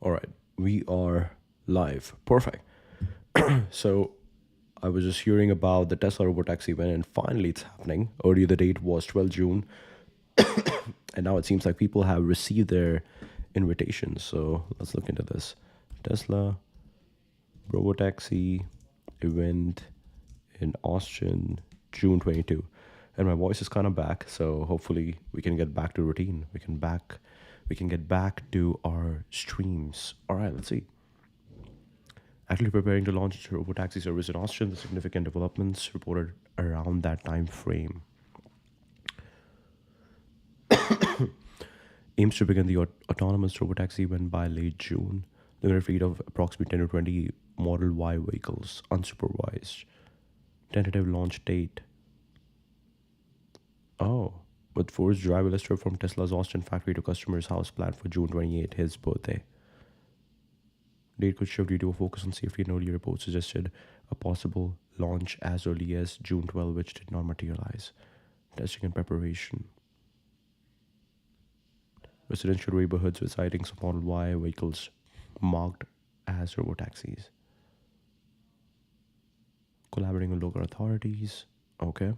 All right, we are live. Perfect. So, I was just hearing about the Tesla robotaxi event, and finally it's happening. Earlier, the date was 12 June, and now it seems like people have received their invitations. So, let's look into this. Tesla robotaxi event in Austin, June 22. And my voice is kind of back, so hopefully we can get back to routine. We can get back to our streams. All right, let's see. Actually preparing to launch its robotaxi service in Austin, the significant developments reported around that time frame. Aims to begin the autonomous robotaxi event by late June. Limited fleet of approximately 10 to 20 Model Y vehicles, unsupervised. Tentative launch date. Oh, with forced driverless trip from Tesla's Austin factory to customer's house planned for June 28, his birthday. Date could shift due to a focus on safety, and earlier reports suggested a possible launch as early as June 12, which did not materialize. Testing and preparation. Residential neighborhoods with sightings of Model Y vehicles marked as robotaxis. Collaborating with local authorities. Okay.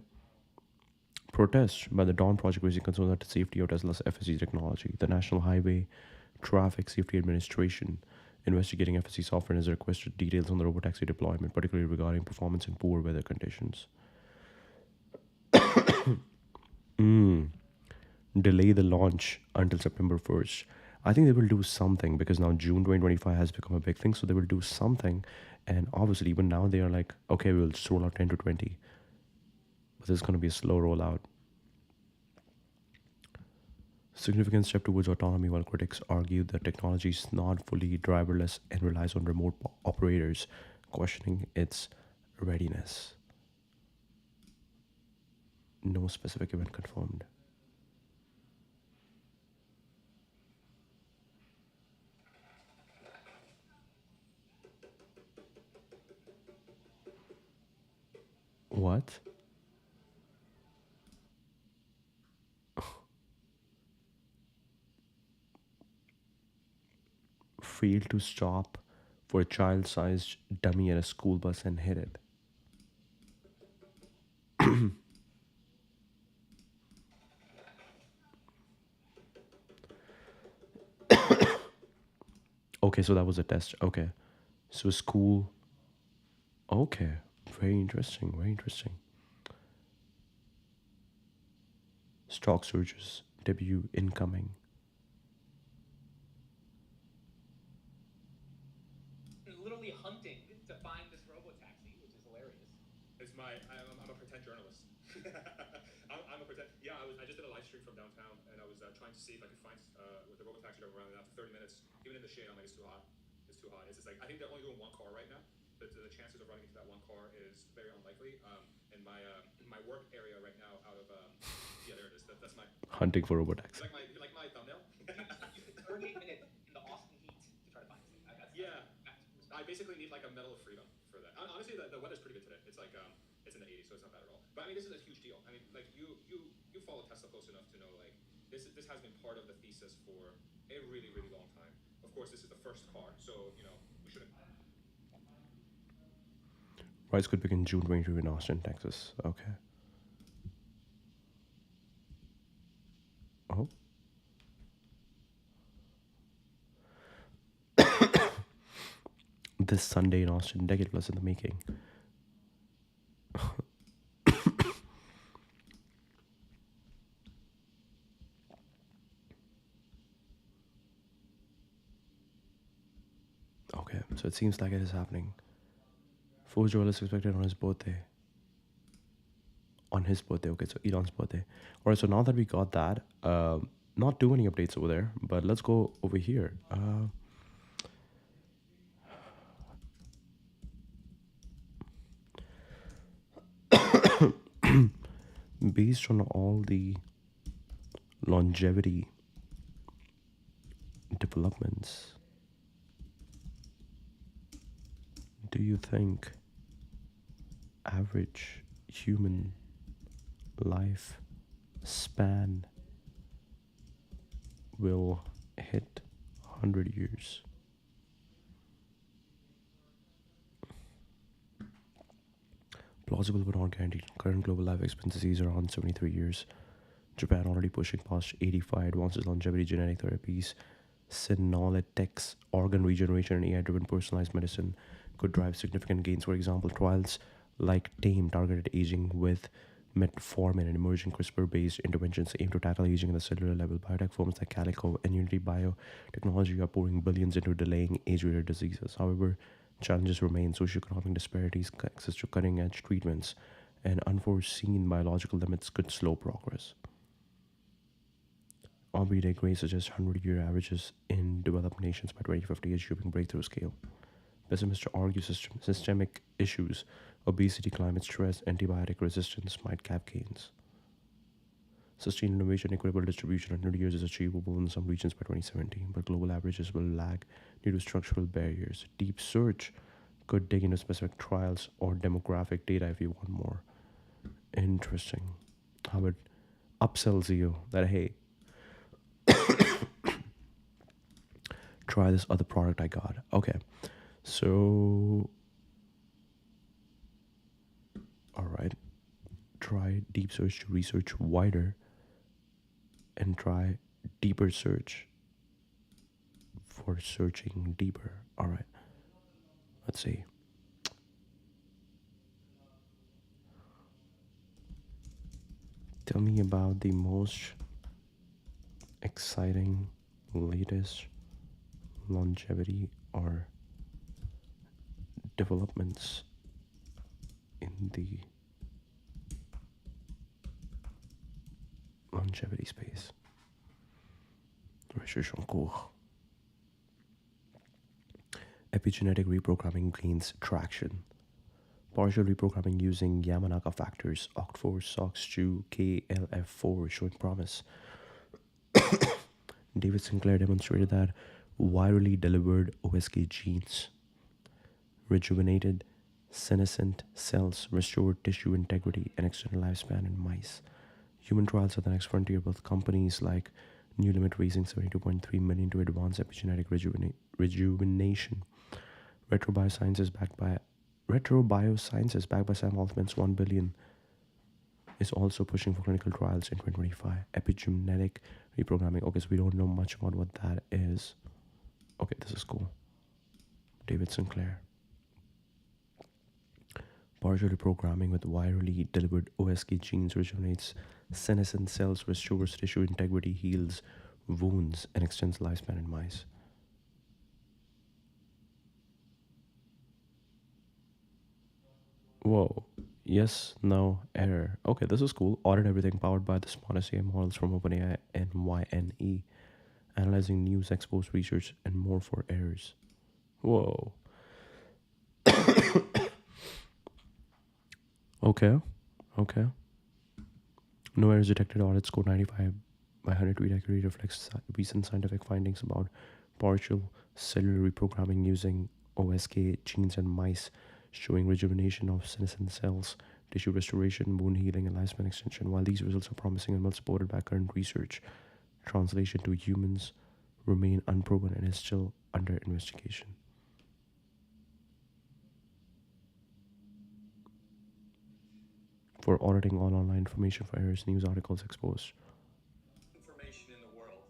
Protests by the Dawn Project raising concerns about the safety of Tesla's FSD technology. The National Highway Traffic Safety Administration investigating FSD software has requested details on the robotaxi deployment, particularly regarding performance in poor weather conditions. Delay the launch until September 1st. I think they will do something because now June 2025 has become a big thing, so they will do something. And obviously, even now they are like, okay, we'll just roll out 10 to 20. But this is going to be a slow rollout. Significant step towards autonomy, while critics argue the technology is not fully driverless and relies on remote operators, questioning its readiness. No specific event confirmed. What? Failed to stop for a child sized dummy at a school bus and hit it. Okay, so that was a test. Okay. So school. Okay. Very interesting. Very interesting. Stock surges. Debut incoming. Hunting for robotaxi. Rides could begin June 22 in Austin, Texas. Okay. Oh. This Sunday in Austin, decade plus in the making. Okay, so it seems like it is happening. Force Joel is expected on his birthday. On his birthday, okay, so Elon's birthday. All right, so now that we got that, not too many updates over there, but let's go over here. Based on all the longevity developments, do you think average human life span will hit 100 years? Plausible but not guaranteed. Current global life expectancy is around 73 years. Japan already pushing past 85, advances longevity genetic therapies, senolytics, organ regeneration, and AI-driven personalized medicine could drive significant gains. For example, trials like TAME, targeted aging with metformin, and emerging CRISPR-based interventions aim to tackle aging at the cellular level. Biotech firms like Calico and Unity Biotechnology are pouring billions into delaying age-related diseases. However, challenges remain: socioeconomic disparities, access to cutting-edge treatments, and unforeseen biological limits could slow progress. Aubrey de Grey suggests 100-year averages in developed nations by 2050, assuming breakthrough scale. Pessimists argue systemic issues, obesity, climate stress, antibiotic resistance might cap gains. Sustained innovation, equitable distribution, 100 years is achievable in some regions by 2017, but global averages will lag due to structural barriers. Deep search could dig into specific trials or demographic data if you want more. Interesting. How it upsells you that, hey, try this other product I got. Okay. So, all right. Try deep search to research wider and try deeper search for searching deeper. All right. Let's see. Tell me about the most exciting, latest longevity or developments in the longevity space. Research en cours. Epigenetic reprogramming gains traction. Partial reprogramming using Yamanaka factors, OCT4, SOX2, KLF4 showing promise. David Sinclair demonstrated that virally delivered OSK genes rejuvenated senescent cells, restored tissue integrity, and extended lifespan in mice. Human trials are the next frontier, with companies like New Limit raising 72.3 million to advance epigenetic rejuvenation. Retro Biosciences backed by Sam Altman's 1 billion is also pushing for clinical trials in 2025. Epigenetic reprogramming. Okay, so we don't know much about what that is. Okay, this is cool. David Sinclair. Partial reprogramming with virally delivered OSK genes rejuvenates senescent cells, restores tissue integrity, heals wounds, and extends lifespan in mice. Whoa. Yes, no, error. Okay, this is cool. Audit everything powered by the smartest AI models from OpenAI and YNE. Analyzing news, exposed research, and more for errors. Whoa. Okay. Okay. No errors detected. Audit score 95 by 100 read accuracy reflects recent scientific findings about partial cellular reprogramming using OSK genes in mice, showing rejuvenation of senescent cells, tissue restoration, wound healing, and lifespan extension. While these results are promising and well supported by current research, translation to humans remain unproven and is still under investigation. For auditing all online information for errors, news articles exposed. Information in the world,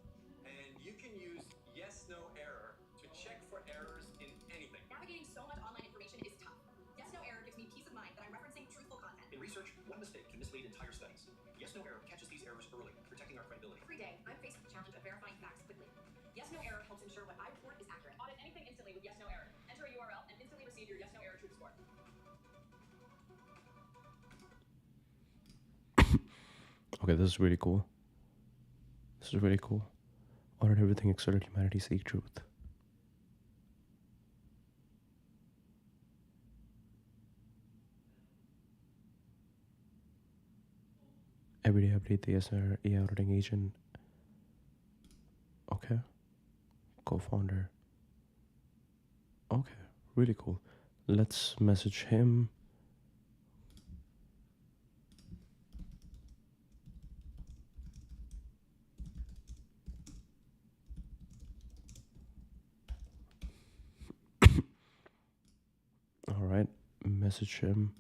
and you can use yes no error to check for errors in anything. Navigating so much online information is tough. Yes no error gives me peace of mind that I'm referencing truthful content. In research, one mistake can mislead entire studies. Yes no error catches these errors early, protecting our credibility. Every day, I'm faced with the challenge of verifying facts quickly. Yes no error helps ensure what I report is accurate. Audit anything instantly with yes no error. Enter a URL and instantly receive your yes no error truth score. Okay, this is really cool. This is really cool. Audit everything except humanity, seek truth. Everyday update the SR AI auditing agent. Okay. Co-founder. Okay, really cool. Let's message him. All right, message him.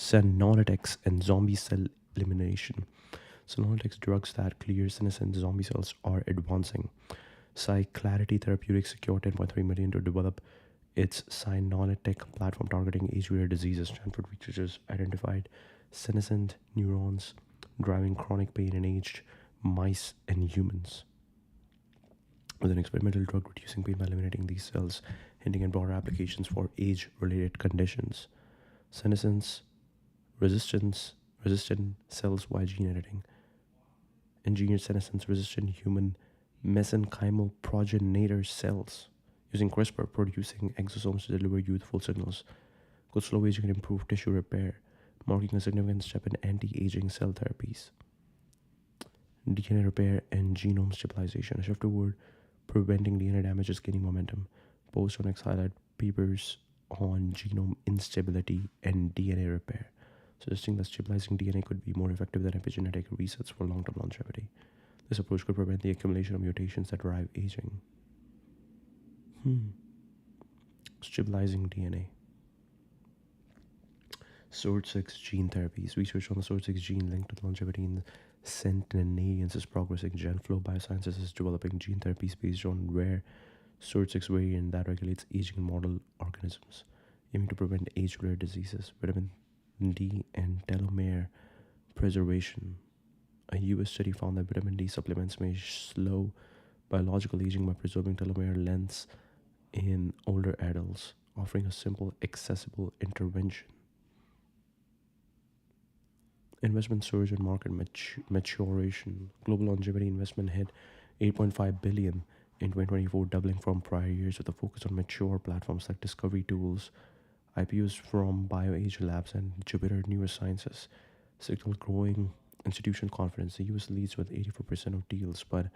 senolytics, and zombie cell elimination. Senolytics drugs that clear senescent zombie cells are advancing. Clarity Therapeutics secured 10.3 million to develop its senolytic platform targeting age-related diseases. Stanford researchers identified senescent neurons driving chronic pain in aged mice and humans, with an experimental drug reducing pain by eliminating these cells, hinting at broader applications for age-related conditions. Senescence resistant cells via gene editing. Engineered senescence resistant human mesenchymal progenitor cells using CRISPR producing exosomes to deliver youthful signals could slow aging and improve tissue repair, marking a significant step in anti-aging cell therapies. DNA repair and genome stabilization. A shift toward preventing DNA damage is gaining momentum. Post on X highlight papers on genome instability and DNA repair, suggesting that stabilizing DNA could be more effective than epigenetic resets for long-term longevity. This approach could prevent the accumulation of mutations that drive aging. Stabilizing DNA. SORT6 gene therapies. Research on the SORT6 gene linked to longevity in centenarians is progressing. GenFlow Biosciences is developing gene therapies based on rare SORT6 variant that regulates aging in model organisms, aiming to prevent age-related diseases. Vitamin D and telomere preservation. A US study found that vitamin D supplements may slow biological aging by preserving telomere lengths in older adults, offering a simple, accessible intervention. Investment surge and market maturation. Global longevity investment hit 8.5 billion in 2024, doubling from prior years, with a focus on mature platforms like Discovery Tools. IPOs from BioAge Labs and Jupiter Neurosciences signal growing institutional confidence. The US leads with 84% of deals, but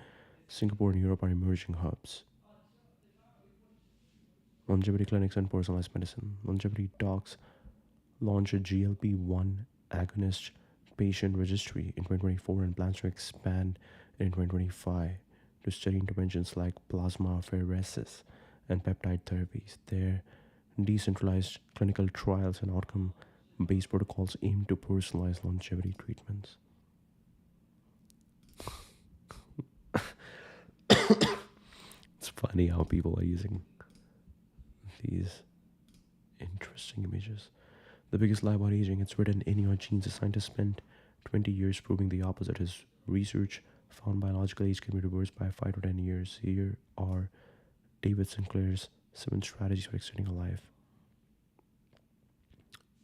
Singapore and Europe are emerging hubs. Longevity clinics and personalized medicine. Longevity Docs launched a GLP-1 agonist patient registry in 2024 and plans to expand in 2025 to study interventions like plasmapheresis and peptide therapies. Their decentralized clinical trials and outcome-based protocols aim to personalize longevity treatments. It's funny how people are using these interesting images. The biggest lie about aging, it's written in your genes. A scientist spent 20 years proving the opposite. His research found biological age can be reversed by 5 to 10 years. Here are David Sinclair's 7 strategies for extending a life.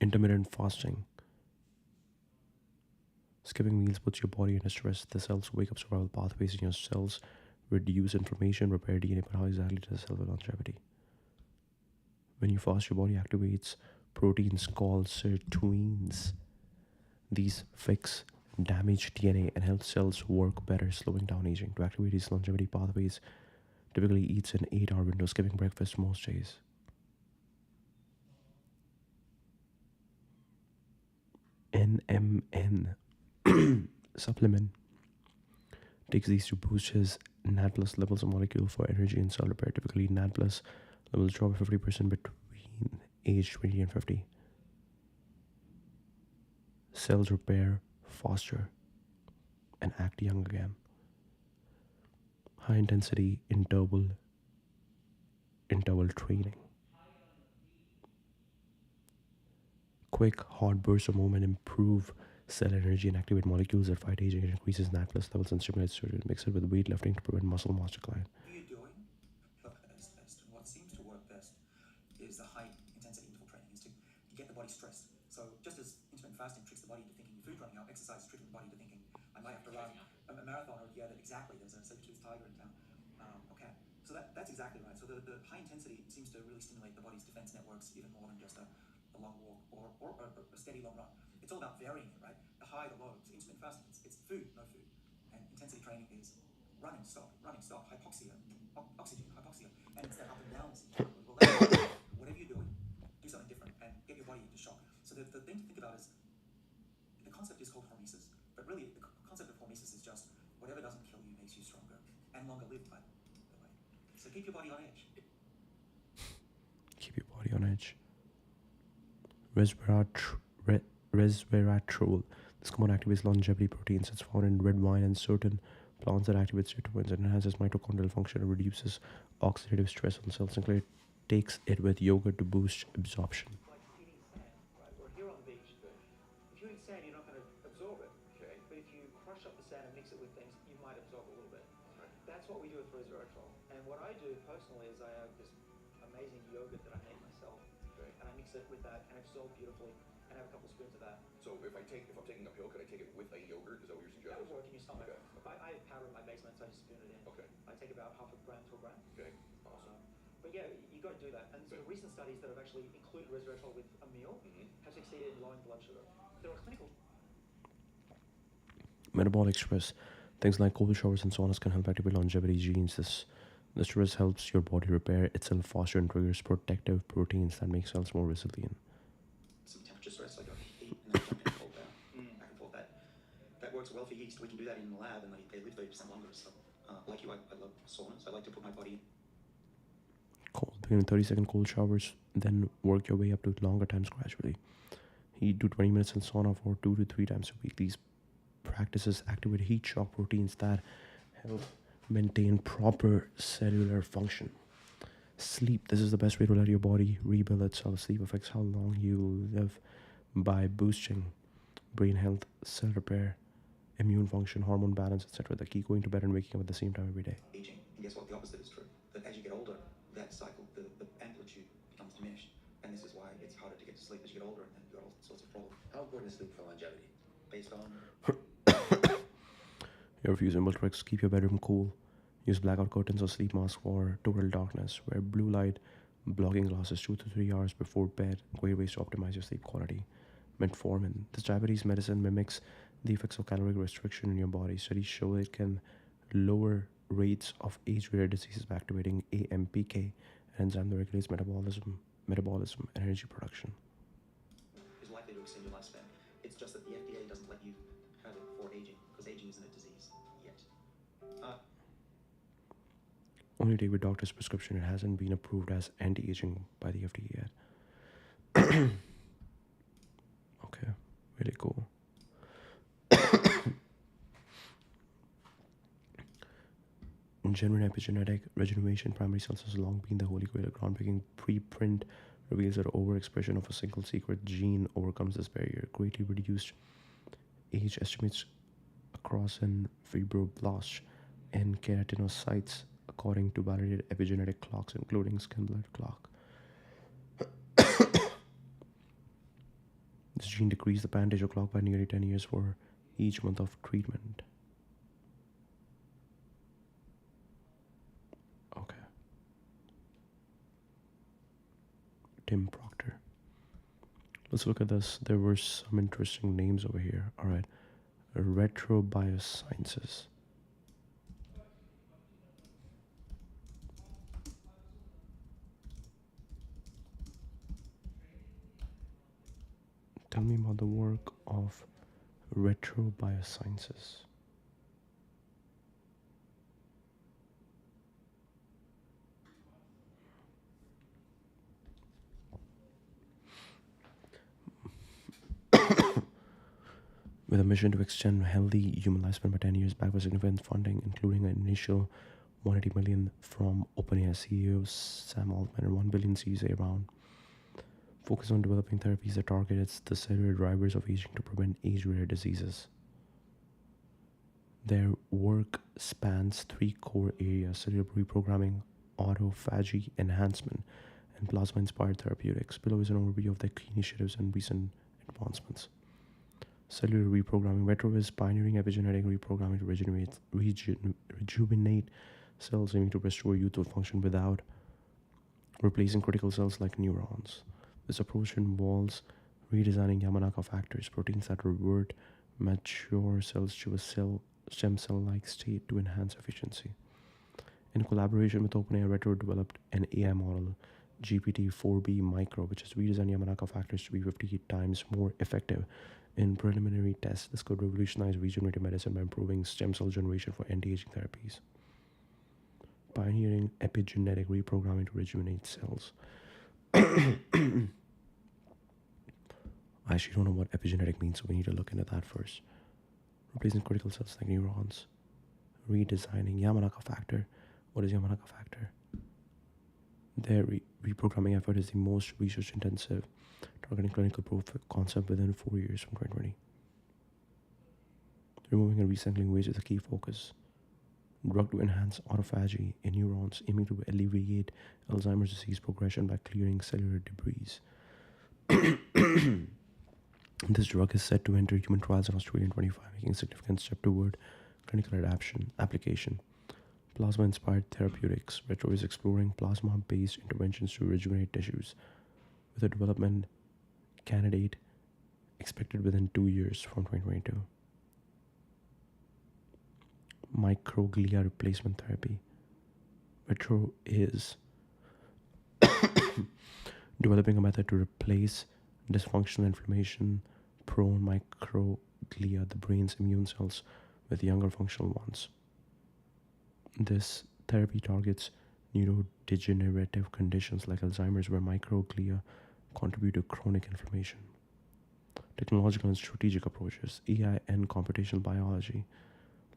Intermittent fasting. Skipping meals puts your body under stress. The cells wake up survival pathways in your cells, reduce inflammation, repair DNA. But how exactly does this help with longevity? When you fast, your body activates proteins called sirtuins. These fix damaged DNA and help cells work better, slowing down aging. To activate these longevity pathways, typically eats an 8-hour window, skipping breakfast most days. NMN supplement takes these to boost his NAD plus levels, a molecule for energy and cell repair. Typically, NAD plus levels drop by 50% between age 20 and 50. Cells repair faster and act young again. High intensity interval training. Quick hot bursts of movement improve cell energy and activate molecules that fight aging. It increases NAD plus levels and stimulates surgery. Mix it with weightlifting to prevent muscle mass decline. What are you doing? Best. And what seems to work best is the high intensity interval training, is to get the body stressed. So just as intermittent fasting tricks the body into thinking your food's running out, exercise is tricking the body into thinking I might have to run a marathon, or exactly, there's a saber-toothed tiger in town. Okay, so that's exactly right. So the high intensity seems to really stimulate the body's defense networks even more than just a long walk or a steady long run. It's all about varying it, right? The high, the low. So intermittent fasting, it's food, no food. And intensity training is running, stop, hypoxia, oxygen, hypoxia. And it's that up and down syndrome. Well, whatever you're doing, do something different and get your body into shock. So the thing to think about is, the concept is called hormesis, but really the concept of hormesis is just whatever doesn't kill you makes you stronger and longer lived, by the way. So keep your body on edge. Keep your body on edge. resveratrol. This compound activates longevity proteins. It's found in red wine and certain plants that activate serotonin and enhances mitochondrial function and reduces oxidative stress on cells. Sinclair takes it with yogurt to boost absorption. Like eating sand, right? We're here on the beach. If you eat sand, you're not going to absorb it. Okay. But if you crush up the sand and mix it with things, you might absorb a little bit. Right. That's what we do with resveratrol. And what I do personally is I have this amazing yogurt that I made myself, Okay. and I mix it with that and absorb beautifully, and have a couple spoons of that. So if I'm taking a pill, could I take it with a yogurt? Is that what you're That suggesting? would work in your stomach. Okay. I have powder in my basement, so I just spoon it in. Okay. I take about half a gram to a gram. Okay. Awesome. But yeah, you got to do that. And so the recent studies that have actually included resveratrol with a meal have succeeded in lowering blood sugar. There are clinical Metabolic stress. Things like cold showers and saunas can help activate longevity genes. This stress helps your body repair itself faster and triggers protective proteins that make cells more resilient. some temperature stress, like heat and then jump in cold down, back and forth. That works well for yeast. We can do that in the lab, and they live 30% longer. So, like you, I love saunas. I like to put my body Cold. Begin with 30-second cold showers, then work your way up to longer times gradually. Heat to 20 minutes in sauna for 2 to 3 times a week. These practices activate heat shock proteins that help maintain proper cellular function. Sleep. This is the best way to let your body rebuild itself. Sleep affects how long you live by boosting brain health, cell repair, immune function, hormone balance, etc. The key going to bed and waking up at the same time every day. aging. And guess what? The opposite is true. That as you get older, that cycle, the amplitude becomes diminished. And this is why it's harder to get to sleep as you get older, and then you've got all sorts of problems. How important is sleep for longevity? Based on Here are a few simple tricks. Keep your bedroom cool. Use blackout curtains or sleep masks for total darkness. Wear blue light blocking glasses 2 to 3 hours before bed. Great ways to optimize your sleep quality. Metformin. This diabetes medicine mimics the effects of caloric restriction in your body. Studies show it can lower rates of age-related diseases by activating AMPK, an enzyme that regulates metabolism, and energy production. is likely to extend your lifespan. It's just that the FDA doesn't let you have it for aging, because aging isn't a disease yet. Only take with doctor's prescription. It hasn't been approved as anti-aging by the FDA yet. Okay, really cool. In genuine epigenetic regeneration, primary cells has long been the holy grail. A groundbreaking preprint reveals that overexpression of a single secret gene overcomes this barrier. Greatly reduced age estimates across in fibroblasts and keratinocytes, according to validated epigenetic clocks, including skin blood clock. This gene decreased the Pantager clock by nearly 10 years for each month of treatment. Okay. Tim Proctor. Let's look at this. There were some interesting names over here. All right. Retrobiosciences. Tell me about the work of retrobiosciences. With a mission to extend healthy human lifespan by 10 years, backed by significant funding, including an initial 180 million from OpenAI CEO Sam Altman and 1 billion Series A round. Focus on developing therapies that target the cellular drivers of aging to prevent age-related diseases. Their work spans 3 core areas: cellular reprogramming, autophagy enhancement, and plasma-inspired therapeutics. Below is an overview of their key initiatives and recent advancements. Cellular reprogramming. Retro is pioneering epigenetic reprogramming to rejuvenate cells, aiming to restore youthful function without replacing critical cells like neurons. This approach involves redesigning Yamanaka factors, proteins that revert mature cells to a stem cell-like state to enhance efficiency. In collaboration with OpenAI, Retro developed an AI model, GPT-4B Micro, which has redesigned Yamanaka factors to be 58 times more effective in preliminary tests. This could revolutionize regenerative medicine by improving stem cell generation for anti-aging therapies. Pioneering epigenetic reprogramming to rejuvenate cells. I actually don't know what epigenetic means, so we need to look into that first. Replacing critical cells like neurons. Redesigning Yamanaka factor. What is Yamanaka factor? Their reprogramming effort is the most research intensive, targeting clinical proof of concept within 4 years from 2020. Removing and recycling waste is a key focus. Drug to enhance autophagy in neurons, aiming to alleviate Alzheimer's disease progression by clearing cellular debris. This drug is set to enter human trials in Australia in 2025, making a significant step toward clinical application. Plasma-inspired therapeutics. Retro is exploring plasma-based interventions to rejuvenate tissues, with a development candidate expected within 2 years from 2022. Microglia replacement therapy. Retro is developing a method to replace dysfunctional inflammation-prone microglia, the brain's immune cells, with younger functional ones. This therapy targets neurodegenerative conditions like Alzheimer's, where microglia contribute to chronic inflammation. Technological and strategic approaches. AI and computational biology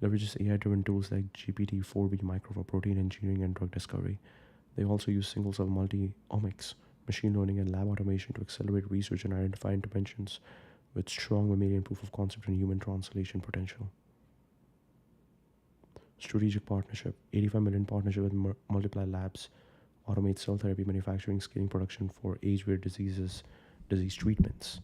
leverages AI-driven tools like GPT-4B micro for protein engineering and drug discovery. They also use single-cell multi-omics, machine learning, and lab automation to accelerate research and identify interventions with strong mammalian proof of concept and human translation potential. Strategic partnership. 85 million partnership with Multiply Labs automates cell therapy manufacturing, scaling production for age-weighted disease treatments.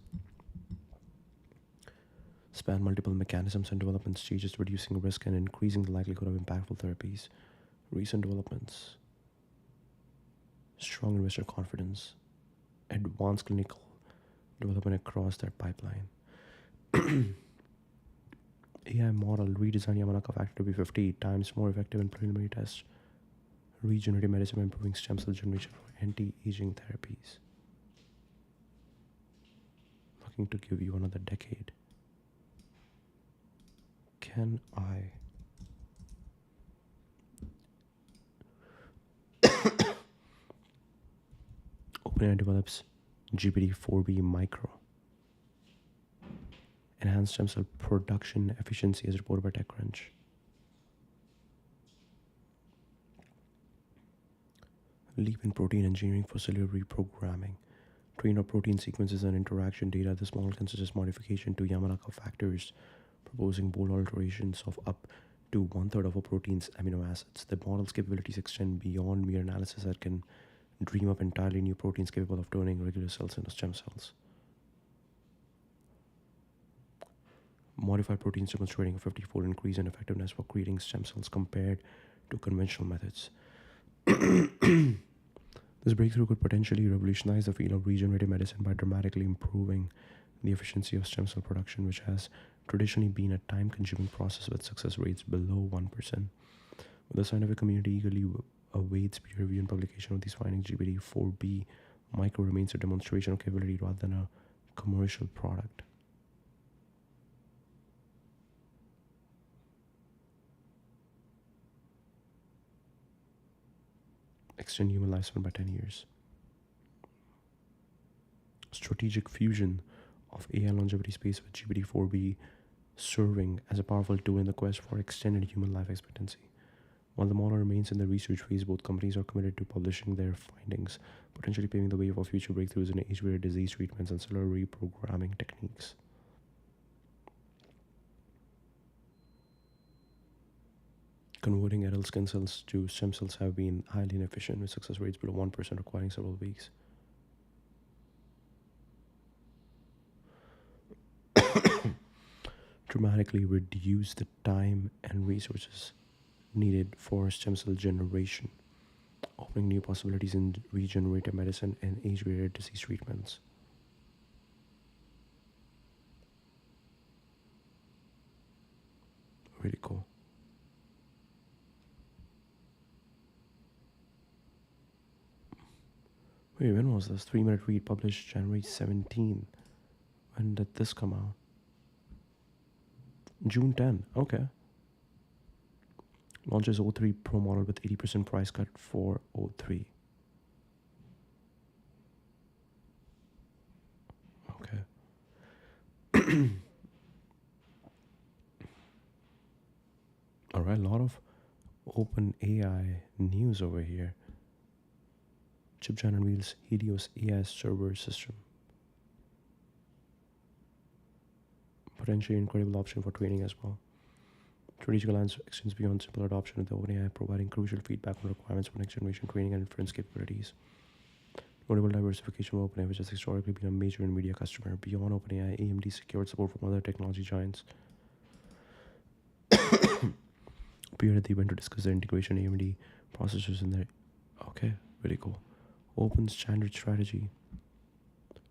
Span multiple mechanisms and development stages, reducing risk and increasing the likelihood of impactful therapies. Recent developments. Strong investor confidence. Advanced clinical development across their pipeline. AI model redesign Yamanaka factor to be 50 times more effective in preliminary tests. Regenerative medicine improving stem cell generation for anti-aging therapies. Looking to give you another decade. Can I OpenAI develops GPT-4B micro. Enhanced stem cell production efficiency as reported by TechCrunch. Leap in protein engineering for cellular reprogramming. Train of protein sequences and interaction data. This model can suggest modification to Yamanaka factors, proposing bold alterations of up to 1/3 of a protein's amino acids. The model's capabilities extend beyond mere analysis that can dream up entirely new proteins capable of turning regular cells into stem cells. Modified proteins demonstrating a 50-fold increase in effectiveness for creating stem cells compared to conventional methods. This breakthrough could potentially revolutionize the field of regenerative medicine by dramatically improving the efficiency of stem cell production, which has traditionally been a time-consuming process with success rates below 1%. The scientific community eagerly awaits peer review and publication of these findings. GPT-4B micro remains a demonstration of capability rather than a commercial product. Extend human lifespan by 10 years. Strategic fusion of AI longevity space with GPT-4B serving as a powerful tool in the quest for extended human life expectancy. While the model remains in the research phase, both companies are committed to publishing their findings, potentially paving the way for future breakthroughs in age-weighted disease treatments and cellular reprogramming techniques. Converting adult skin cells to stem cells have been highly inefficient, with success rates below 1% requiring several weeks. Dramatically reduce the time and resources needed for stem cell generation, opening new possibilities in regenerative medicine and age-weighted disease treatments. Really cool. Wait, when was this? 3-minute read published January 17. When did this come out? June 10. Okay. Launches O3 Pro model with 80% price cut for O3. Okay. Open AI news over here. Chip giant unveils Helios AI server system. Potentially incredible option for training as well. Strategic alliance extends beyond simple adoption of the OpenAI, providing crucial feedback on requirements for next generation training and inference capabilities. Notable diversification of OpenAI, which has historically been a major NVIDIA customer. Beyond OpenAI, AMD secured support from other technology giants. Appeared at the event to discuss their integration AMD processors in their. Okay, very cool. Open standard strategy.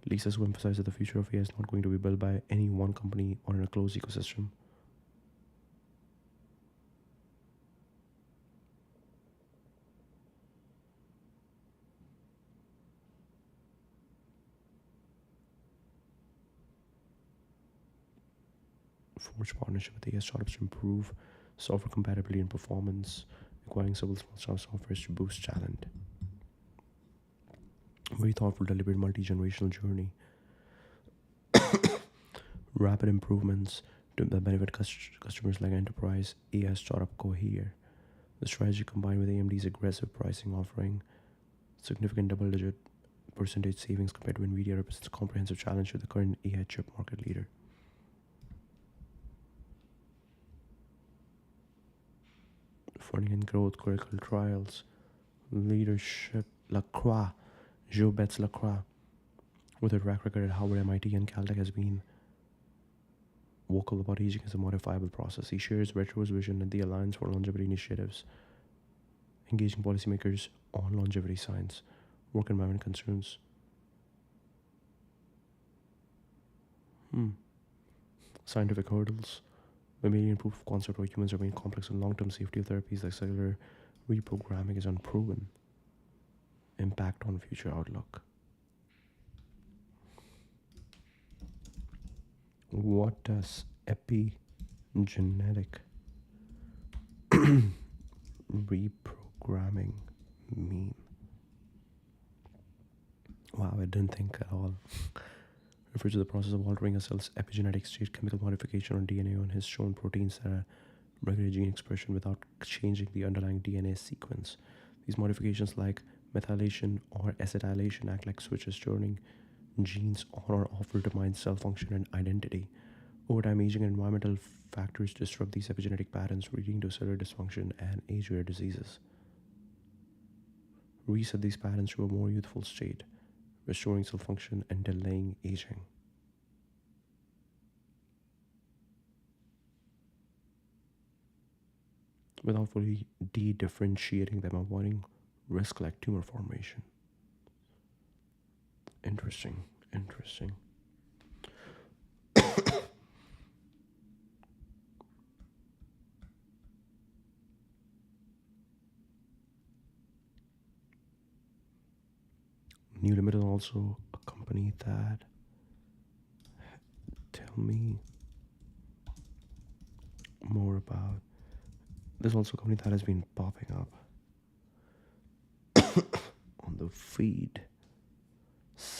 Lisa's who emphasized that the future of AI is not going to be built by any one company or in a closed ecosystem. Forge partnership with AI startups to improve software compatibility and performance, acquiring several small softwares to boost talent. Very thoughtful, deliberate, multi-generational journey. Rapid improvements to that benefit customers like enterprise AI startup Cohere. The strategy combined with AMD's aggressive pricing offering significant double-digit percentage savings compared to NVIDIA represents a comprehensive challenge to the current AI chip market leader. Funding and growth, critical trials, leadership, Lacroix, Joe Betts Lacroix, with a track record at Howard, MIT, and Caltech, has been vocal about aging as a modifiable process. He shares Retro's vision at the Alliance for Longevity Initiatives, engaging policymakers on longevity science, work environment concerns. Scientific hurdles. Mammalian proof of concept for humans remain complex, and long-term safety of therapies like cellular reprogramming is unproven. Impact on future outlook. What does epigenetic reprogramming mean? Wow, I didn't think at all. Refers to the process of altering a cell's epigenetic state, chemical modification on DNA on his shown proteins that regulate gene expression without changing the underlying DNA sequence. These modifications, like methylation or acetylation, act like switches, turning genes on or off to determine cell function and identity. Over time, aging and environmental factors disrupt these epigenetic patterns, leading to cellular dysfunction and age-related diseases. Reset these patterns to a more youthful state, restoring cell function and delaying aging. Without fully de-differentiating them, avoiding risk like tumor formation. Interesting. New Limit is also a company that, tell me more about. There's also a company that has been popping up on the feed.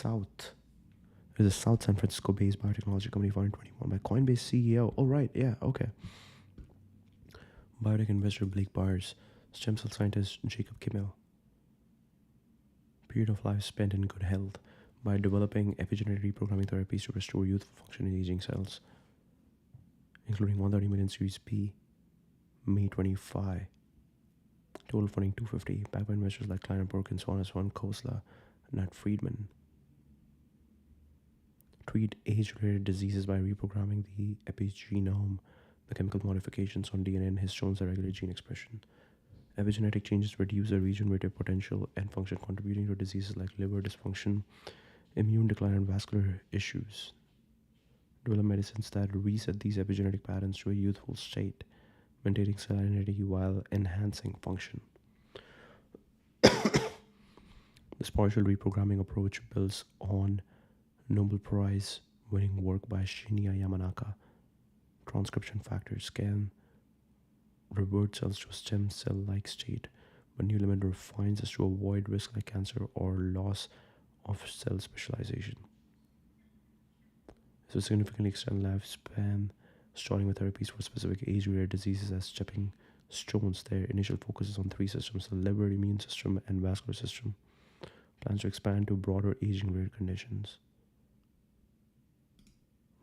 It is a South San Francisco-based biotechnology company founded in 2021 by Coinbase CEO. Oh, right, yeah, okay. Biotech investor Blake Byers, stem cell scientist Jacob Kimmel. Period of life spent in good health by developing epigenetic reprogramming therapies to restore youthful function in aging cells, including 130 million Series B, May 25. Total funding 250, backed by investors like Kleiner Perkins, Honest One, Khosla, and Nat Friedman. Treat age-related diseases by reprogramming the epigenome, the chemical modifications on DNA and histones that regulate gene expression. Epigenetic changes reduce the regenerative potential and function, contributing to diseases like liver dysfunction, immune decline, and vascular issues. Develop medicines that reset these epigenetic patterns to a youthful state, maintaining cell identity while enhancing function. This partial reprogramming approach builds on Nobel Prize winning work by Shinya Yamanaka. Transcription factors can revert cells to a stem cell-like state, but New Limit refines this to avoid risk like cancer or loss of cell specialization. This will significantly extend lifespan, starting with therapies for specific age-related diseases as stepping stones. Their initial focus is on three systems: the liver, immune system, and vascular system. Plans to expand to broader aging-related conditions.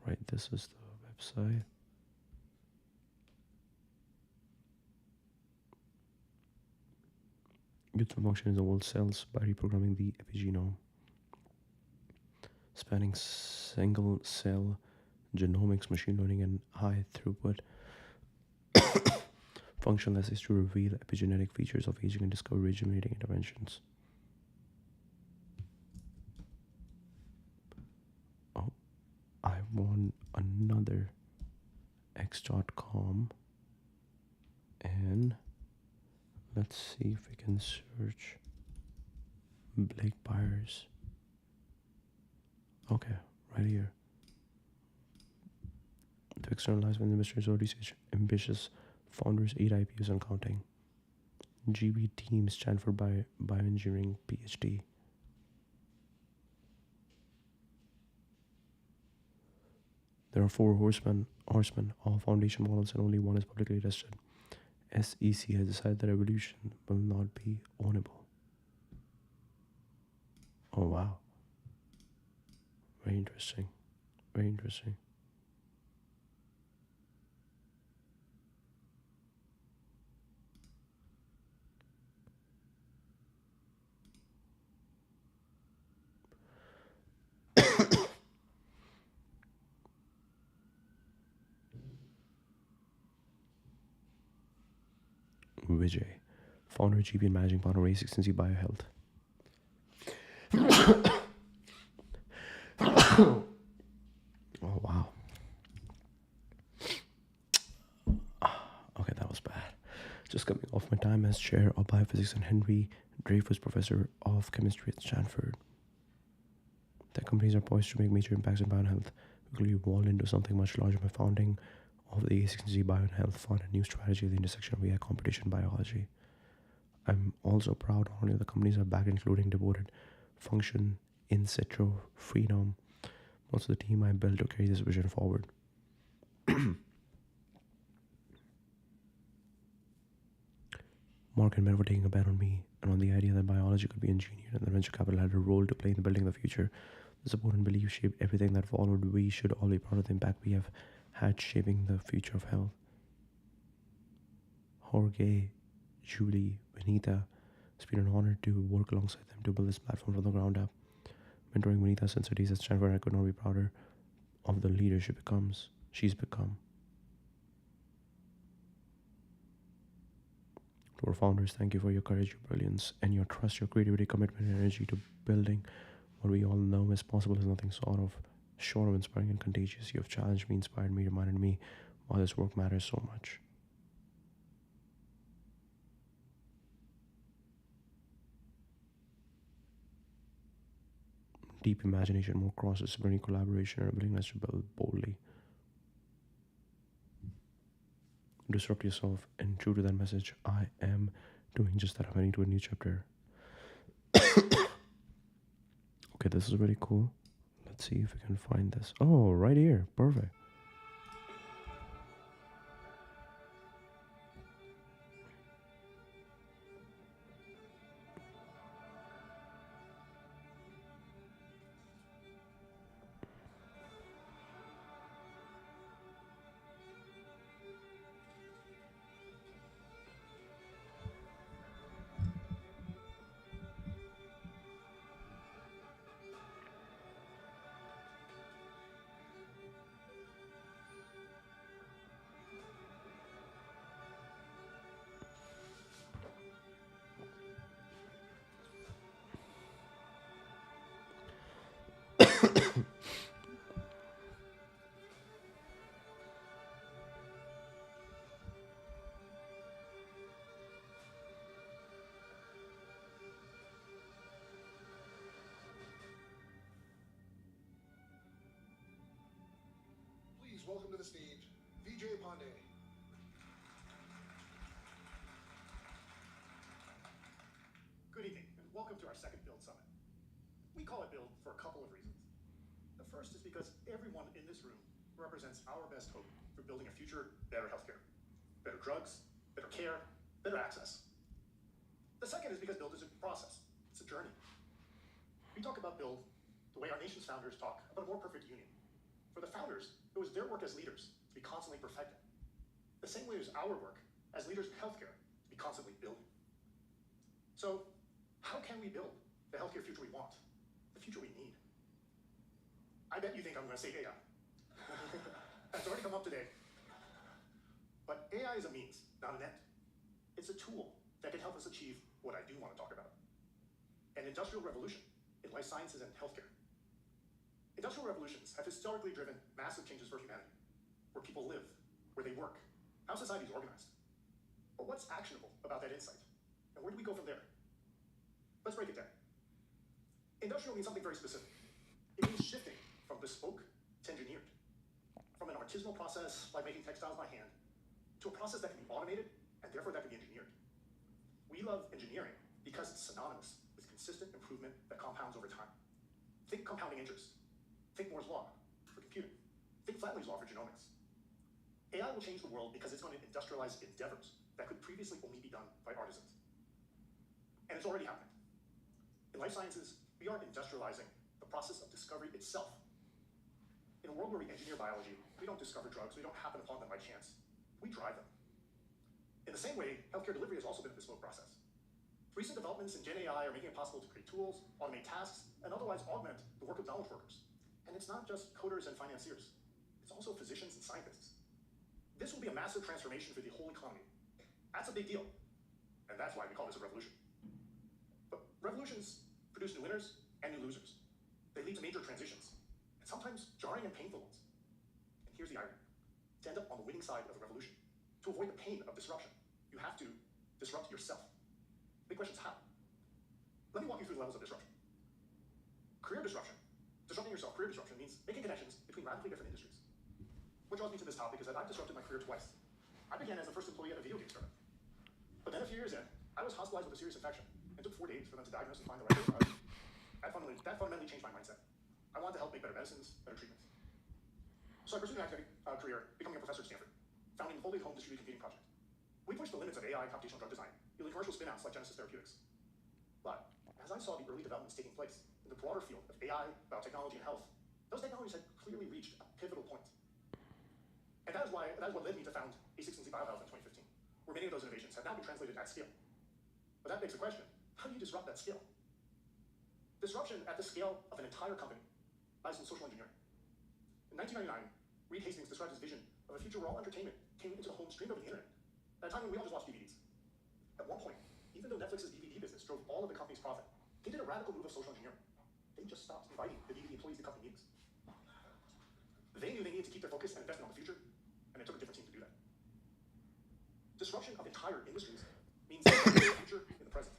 Right, this is the website. Youthful function is the old cells by reprogramming the epigenome, spanning single cell genomics, machine learning, and high throughput functional assays to reveal epigenetic features of aging and discover regenerating interventions. Oh, I won another x.com, and let's see if we can search Blake Byers. Okay, right here. To externalize when the mysteries early stage ambitious founders, 8 IPOs and counting. GB team, Stanford Bioengineering PhD. There are 4 horsemen, all foundation models, and only one is publicly tested. SEC has decided that evolution will not be ownable. Oh wow. Very interesting. Very interesting. Vijay, founder, GP, and managing partner, A16Z Biohealth. Oh wow. Okay, that was bad. Just coming off my time as chair of biophysics and Henry Dreyfus Professor of Chemistry at Stanford. Tech companies are poised to make major impacts in biohealth. Quickly evolved into something much larger by founding of the A16Z Biohealth Fund, a new strategy at the intersection of AI, competition, biology. I'm also proud not only of the companies are back, including devoted function, in situ, freedom, also the team I built to carry this vision forward. Mark and Ben were taking a bet on me and on the idea that biology could be engineered, and that venture capital had a role to play in the building of the future. The support and belief shaped everything that followed. We should all be proud of the impact we have had shaping the future of health. Jorge, Julie, Vinita, it's been an honor to work alongside them to build this platform from the ground up. Mentoring Vinita since her days at Stanford, I could not be prouder of the leader she's become. To our founders, thank you for your courage, your brilliance, and your trust, your creativity, commitment, and energy to building what we all know is possible is nothing short of inspiring and contagious. You have challenged me, inspired me, reminded me why this work matters so much. Deep imagination, more cross-disciplinary collaboration, and a willingness to build boldly. Disrupt yourself, and true to that message, I am doing just that. I'm heading to a new chapter. Okay, this is really cool. Let's see if we can find this. Oh, right here. Perfect. Please welcome to the stage, Vijay Pandey. Good evening, and welcome to our second Build Summit. We call it Build for a couple of reasons. The first is because everyone in this room represents our best hope for building a future better healthcare, better drugs, better care, better access. The second is because build is a process, it's a journey. We talk about build the way our nation's founders talk about a more perfect union. For the founders, it was their work as leaders to be constantly perfecting. The same way as our work as leaders in healthcare to be constantly building. So, how can we build the healthcare future we want, the future we need? I bet you think I'm going to say AI. That's already come up today. But AI is a means, not an end. It's a tool that can help us achieve what I do want to talk about. An industrial revolution in life sciences and healthcare. Industrial revolutions have historically driven massive changes for humanity, where people live, where they work, how society is organized. But what's actionable about that insight? And where do we go from there? Let's break it down. Industrial means something very specific. It means shifting from bespoke to engineered. From an artisanal process, like making textiles by hand, to a process that can be automated, and therefore that can be engineered. We love engineering because it's synonymous with consistent improvement that compounds over time. Think compounding interest. Think Moore's law for computing. Think Flatley's law for genomics. AI will change the world because it's going to industrialize endeavors that could previously only be done by artisans. And it's already happening. In life sciences, we are industrializing the process of discovery itself. In a world where we engineer biology, we don't discover drugs, we don't happen upon them by chance. We drive them. In the same way, healthcare delivery has also been a bespoke process. Recent developments in Gen AI are making it possible to create tools, automate tasks, and otherwise augment the work of knowledge workers. And it's not just coders and financiers. It's also physicians and scientists. This will be a massive transformation for the whole economy. That's a big deal. And that's why we call this a revolution. But revolutions produce new winners and new losers. They lead to major transitions, and sometimes jarring and painful ones. And here's the irony. To end up on the winning side of a revolution, to avoid the pain of disruption, you have to disrupt yourself. The question is how? Let me walk you through the levels of disruption. Career disruption. Disrupting yourself, career disruption, means making connections between radically different industries. What draws me to this topic is that I've disrupted my career twice. I began as the first employee at a video game startup. But then a few years in, I was hospitalized with a serious infection. It took 4 days for them to diagnose and find the right drug. That fundamentally changed my mindset. I wanted to help make better medicines, better treatments. So I pursued an academic career, becoming a professor at Stanford, founding the wholly home distributed computing project. We pushed the limits of AI computational drug design, yielding commercial spin-outs like Genesis Therapeutics. But as I saw the early developments taking place in the broader field of AI, biotechnology, and health, those technologies had clearly reached a pivotal point. And that is what led me to found A16Z Biohealth in 2015, where many of those innovations have now been translated at scale. But that begs the question, how do you disrupt that scale? Disruption at the scale of an entire company lies in social engineering. In 1999, Reed Hastings described his vision of a future where all entertainment came into the home streamed over the internet, at a time when we all just watched DVDs. At one point, even though Netflix's DVD business drove all of the company's profit, they did a radical move of social engineering. They just stopped inviting the DVD employees to company meetings. They knew they needed to keep their focus and investment on the future, and it took a different team to do that. Disruption of entire industries means the future in the present.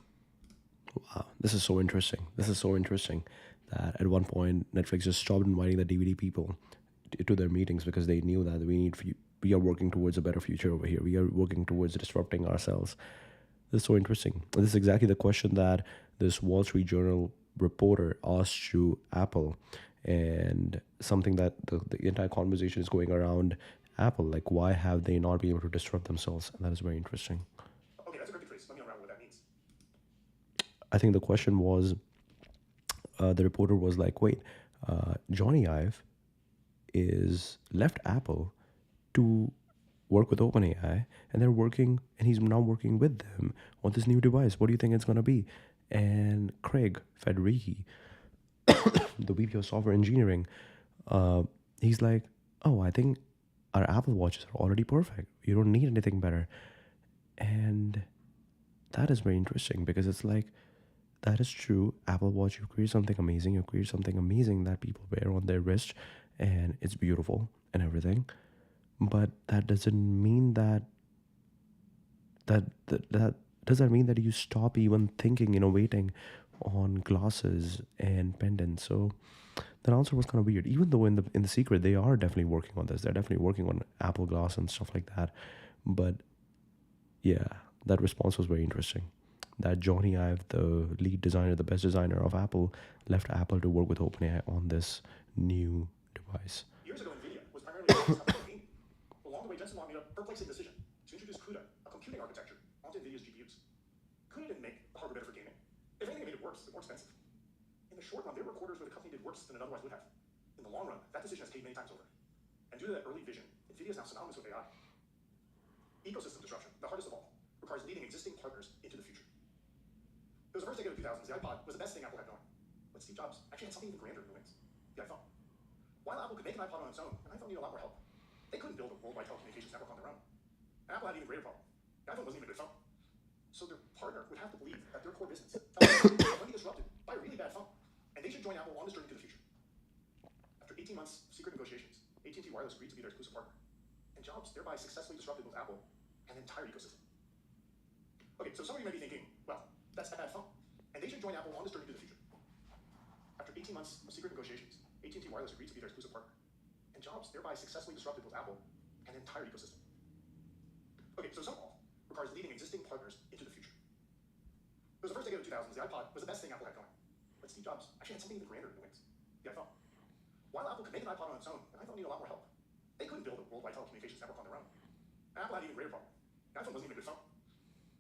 Wow, this is so interesting. This is so interesting that at one point Netflix just stopped inviting the DVD people to their meetings because they knew that we are working towards a better future over here. We are working towards disrupting ourselves. This is so interesting. This is exactly the question that this Wall Street Journal reporter asked to Apple, and something that the entire conversation is going around Apple. Like, why have they not been able to disrupt themselves? And that is very interesting. Okay, that's a great phrase. Let me unravel what that means. I think the question was, the reporter was like, wait, Johnny Ive is left Apple to work with OpenAI, and he's now working with them on this new device. What do you think it's going to be? And Craig Federighi, the VP of software engineering, he's like, oh, I think our Apple Watches are already perfect. You don't need anything better. And that is very interesting because it's like, that is true. Apple Watch, you create something amazing. You create something amazing that people wear on their wrist, and it's beautiful and everything. But that doesn't mean that does that mean that you stop even thinking, innovating on glasses and pendants? So that answer was kind of weird. Even though in the secret they are definitely working on this. They're definitely working on Apple Glass and stuff like that. But yeah, that response was very interesting. That Johnny Ive, the lead designer, the best designer of Apple, left Apple to work with OpenAI on this new device. Years ago, NVIDIA was primarily focused on gaming. Along the way, Jensen Huang made a perplexing decision to introduce CUDA, a computing architecture onto NVIDIA's GPUs. Could it make the hardware better for gaming? If anything, it made it worse, but more expensive. In the short run, there were quarters where the company did worse than it otherwise would have. In the long run, that decision has paid many times over. And due to that early vision, NVIDIA is now synonymous with AI. Ecosystem disruption, the hardest of all, requires leading existing partners into the future. It was the first decade of the 2000s. The iPod was the best thing Apple had going. But Steve Jobs actually had something even grander in the wings, the iPhone. While Apple could make an iPod on its own, an iPhone needed a lot more help. They couldn't build a worldwide telecommunications network on their own. And Apple had an even greater problem. The iPhone wasn't even a good phone. So their partner would have to believe that their core business was going to be disrupted by a really bad phone. And they should join Apple on this journey to the future. After 18 months of secret negotiations, AT&T Wireless agreed to be their exclusive partner. And Jobs thereby successfully disrupted both Apple and the entire ecosystem. Okay, so some of you might be thinking, well, that's a bad phone. And they should join Apple on this journey to the future. After 18 months of secret negotiations, AT&T Wireless agreed to be their exclusive partner. And Jobs thereby successfully disrupted both Apple and the entire ecosystem. Okay, so some requires leading existing partners into the future. It was the first decade of the 2000s. The iPod was the best thing Apple had going. But Steve Jobs actually had something even grander in the wings, the iPhone. While Apple could make an iPod on its own, an iPhone needed a lot more help. They couldn't build a worldwide telecommunications network on their own. And Apple had an even greater problem. The iPhone wasn't even a good phone.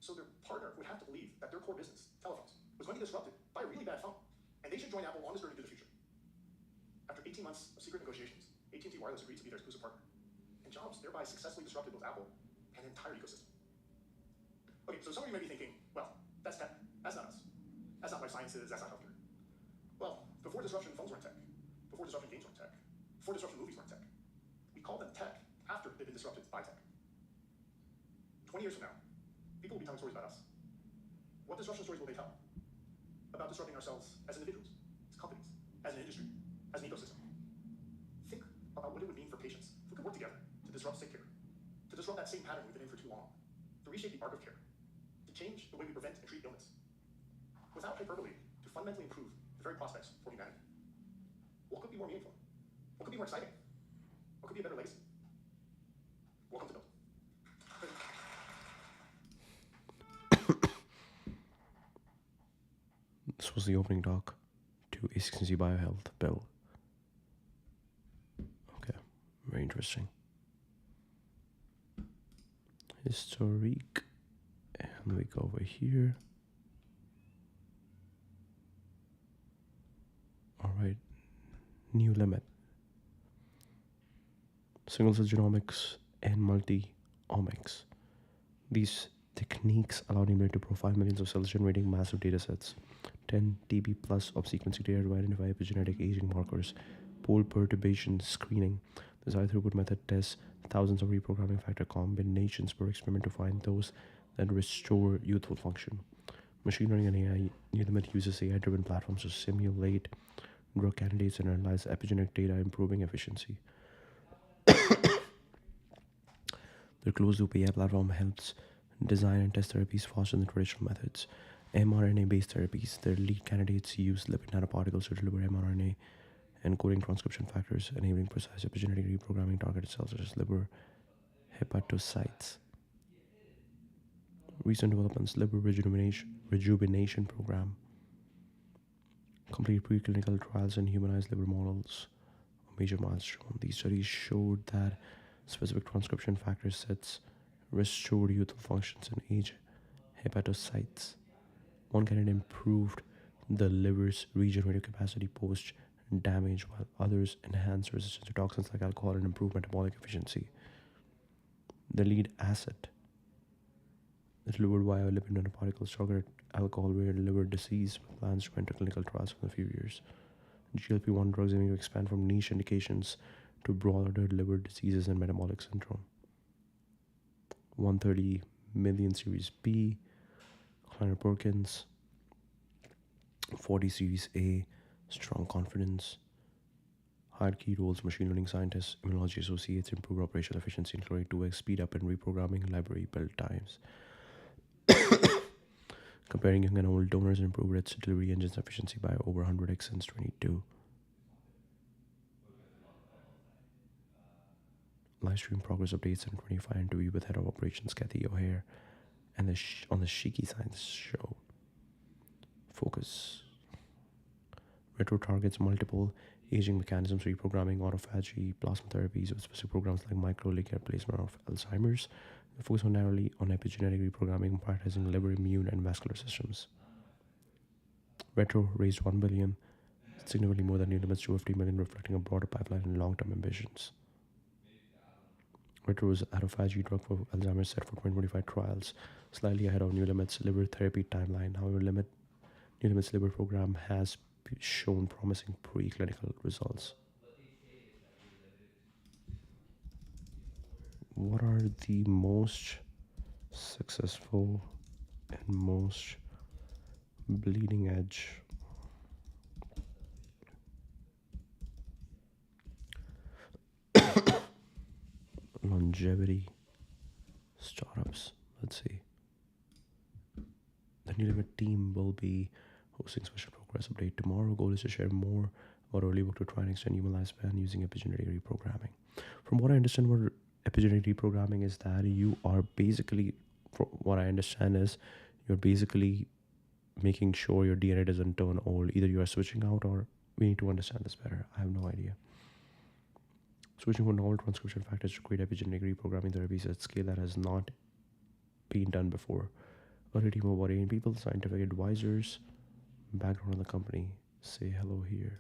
So their partner would have to believe that their core business, telephones, was going to be disrupted by a really bad phone. And they should join Apple on this journey to the future. After 18 months of secret negotiations, AT&T Wireless agreed to be their exclusive partner. And Jobs thereby successfully disrupted both Apple and the entire ecosystem. Okay, so some of you might be thinking, well, that's tech. That's not us. That's not life sciences. That's not healthcare. Well, before disruption, phones weren't tech. Before disruption, games weren't tech. Before disruption, movies weren't tech. We call them tech after they've been disrupted by tech. 20 years from now, people will be telling stories about us. What disruption stories will they tell? About disrupting ourselves as individuals, as companies, as an industry, as an ecosystem. Think about what it would mean for patients if we could work together to disrupt sick care, to disrupt that same pattern we've been in for too long, to reshape the arc of care, to change the way we prevent and treat illness. Without hyperbole, to fundamentally improve the very prospects for humanity. What could be more meaningful? What could be more exciting? What could be a better legacy? Welcome to Build. This was the opening talk to A16Z Biohealth Bill. Okay, very interesting. Historique. And we go over here. Alright, new limit. Single cell genomics and multi-omics. These techniques allow the to profile millions of cells, generating massive data sets. 10 TB plus of sequencing data to identify epigenetic aging markers. Pole perturbation screening. This high throughput method tests thousands of reprogramming factor combinations per experiment to find those that restore youthful function. Machine learning and AI new limit uses AI-driven platforms to simulate drug candidates and analyze epigenetic data, improving efficiency. The closed-loop AI platform helps design and test therapies faster than traditional methods. mRNA-based therapies, their lead candidates use lipid nanoparticles to deliver mRNA encoding transcription factors, enabling precise epigenetic reprogramming targeted cells such as liver hepatocytes. Recent developments: liver rejuvenation program. Complete preclinical trials in humanized liver models. A major milestone. These studies showed that specific transcription factor sets restored youthful functions in aged hepatocytes. One candidate improved the liver's regenerative capacity post damage, while others enhanced resistance to toxins like alcohol and improved metabolic efficiency. The lead asset is delivered via lipid nanoparticles targeted alcohol-related liver disease, with plans to enter clinical trials in a few years. GLP-1 drugs aiming to expand from niche indications to broader liver diseases and metabolic syndrome. 130 million Series B, Kleiner Perkins. 40 Series A, strong confidence. Hired key roles: machine learning scientists, immunology associates, improve operational efficiency, including 2x speed up in reprogramming library build times. Comparing young and old donors and improve its delivery engine's efficiency by over 100x since 22. Live stream progress updates and 25 interview with head of operations Kathy O'Hare and on the Shiki Science show. Focus. Retro targets multiple aging mechanisms, reprogramming, autophagy, plasma therapies with specific programs like microglia replacement of Alzheimer's, They focus on narrowly on epigenetic reprogramming, prioritizing liver, immune, and vascular systems. Retro raised 1 billion, significantly more than New Limits 250 million, reflecting a broader pipeline and long-term ambitions. Retro was autophagy drug for Alzheimer's set for 2025 trials, slightly ahead of New Limits liver therapy timeline. However, New Limits liver program has shown promising preclinical results. What are the most successful and most bleeding edge longevity startups? Let's see. The New Limit team will be hosting special progress update tomorrow. Goal is to share more about early work to try and extend human lifespan using epigenetic reprogramming. From what I understand, what epigenetic reprogramming is, that you are basically, from what I understand, is you're basically making sure your DNA doesn't turn old. Either you are switching out, or we need to understand this better. I have no idea. Switching from novel transcription factors to create epigenetic reprogramming therapies at scale that has not been done before. A team of about 8 people, scientific advisors, background of the company. Say hello here.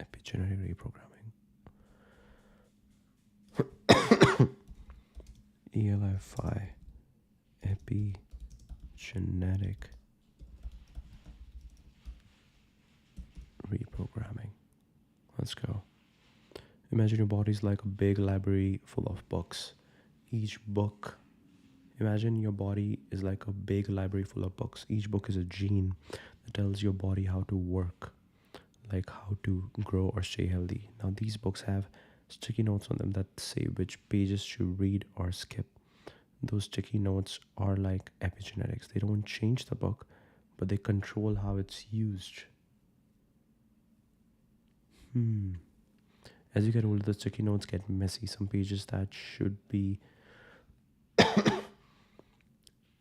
Epigenetic reprogramming. ELFI. Epigenetic reprogramming. Let's go. Imagine your body's like a big library full of books. Imagine your body is like a big library full of books. Each book is a gene that tells your body how to work, like how to grow or stay healthy. Now, these books have sticky notes on them that say which pages to read or skip. Those sticky notes are like epigenetics. They don't change the book, but they control how it's used. As you get older, the sticky notes get messy. Some pages that should be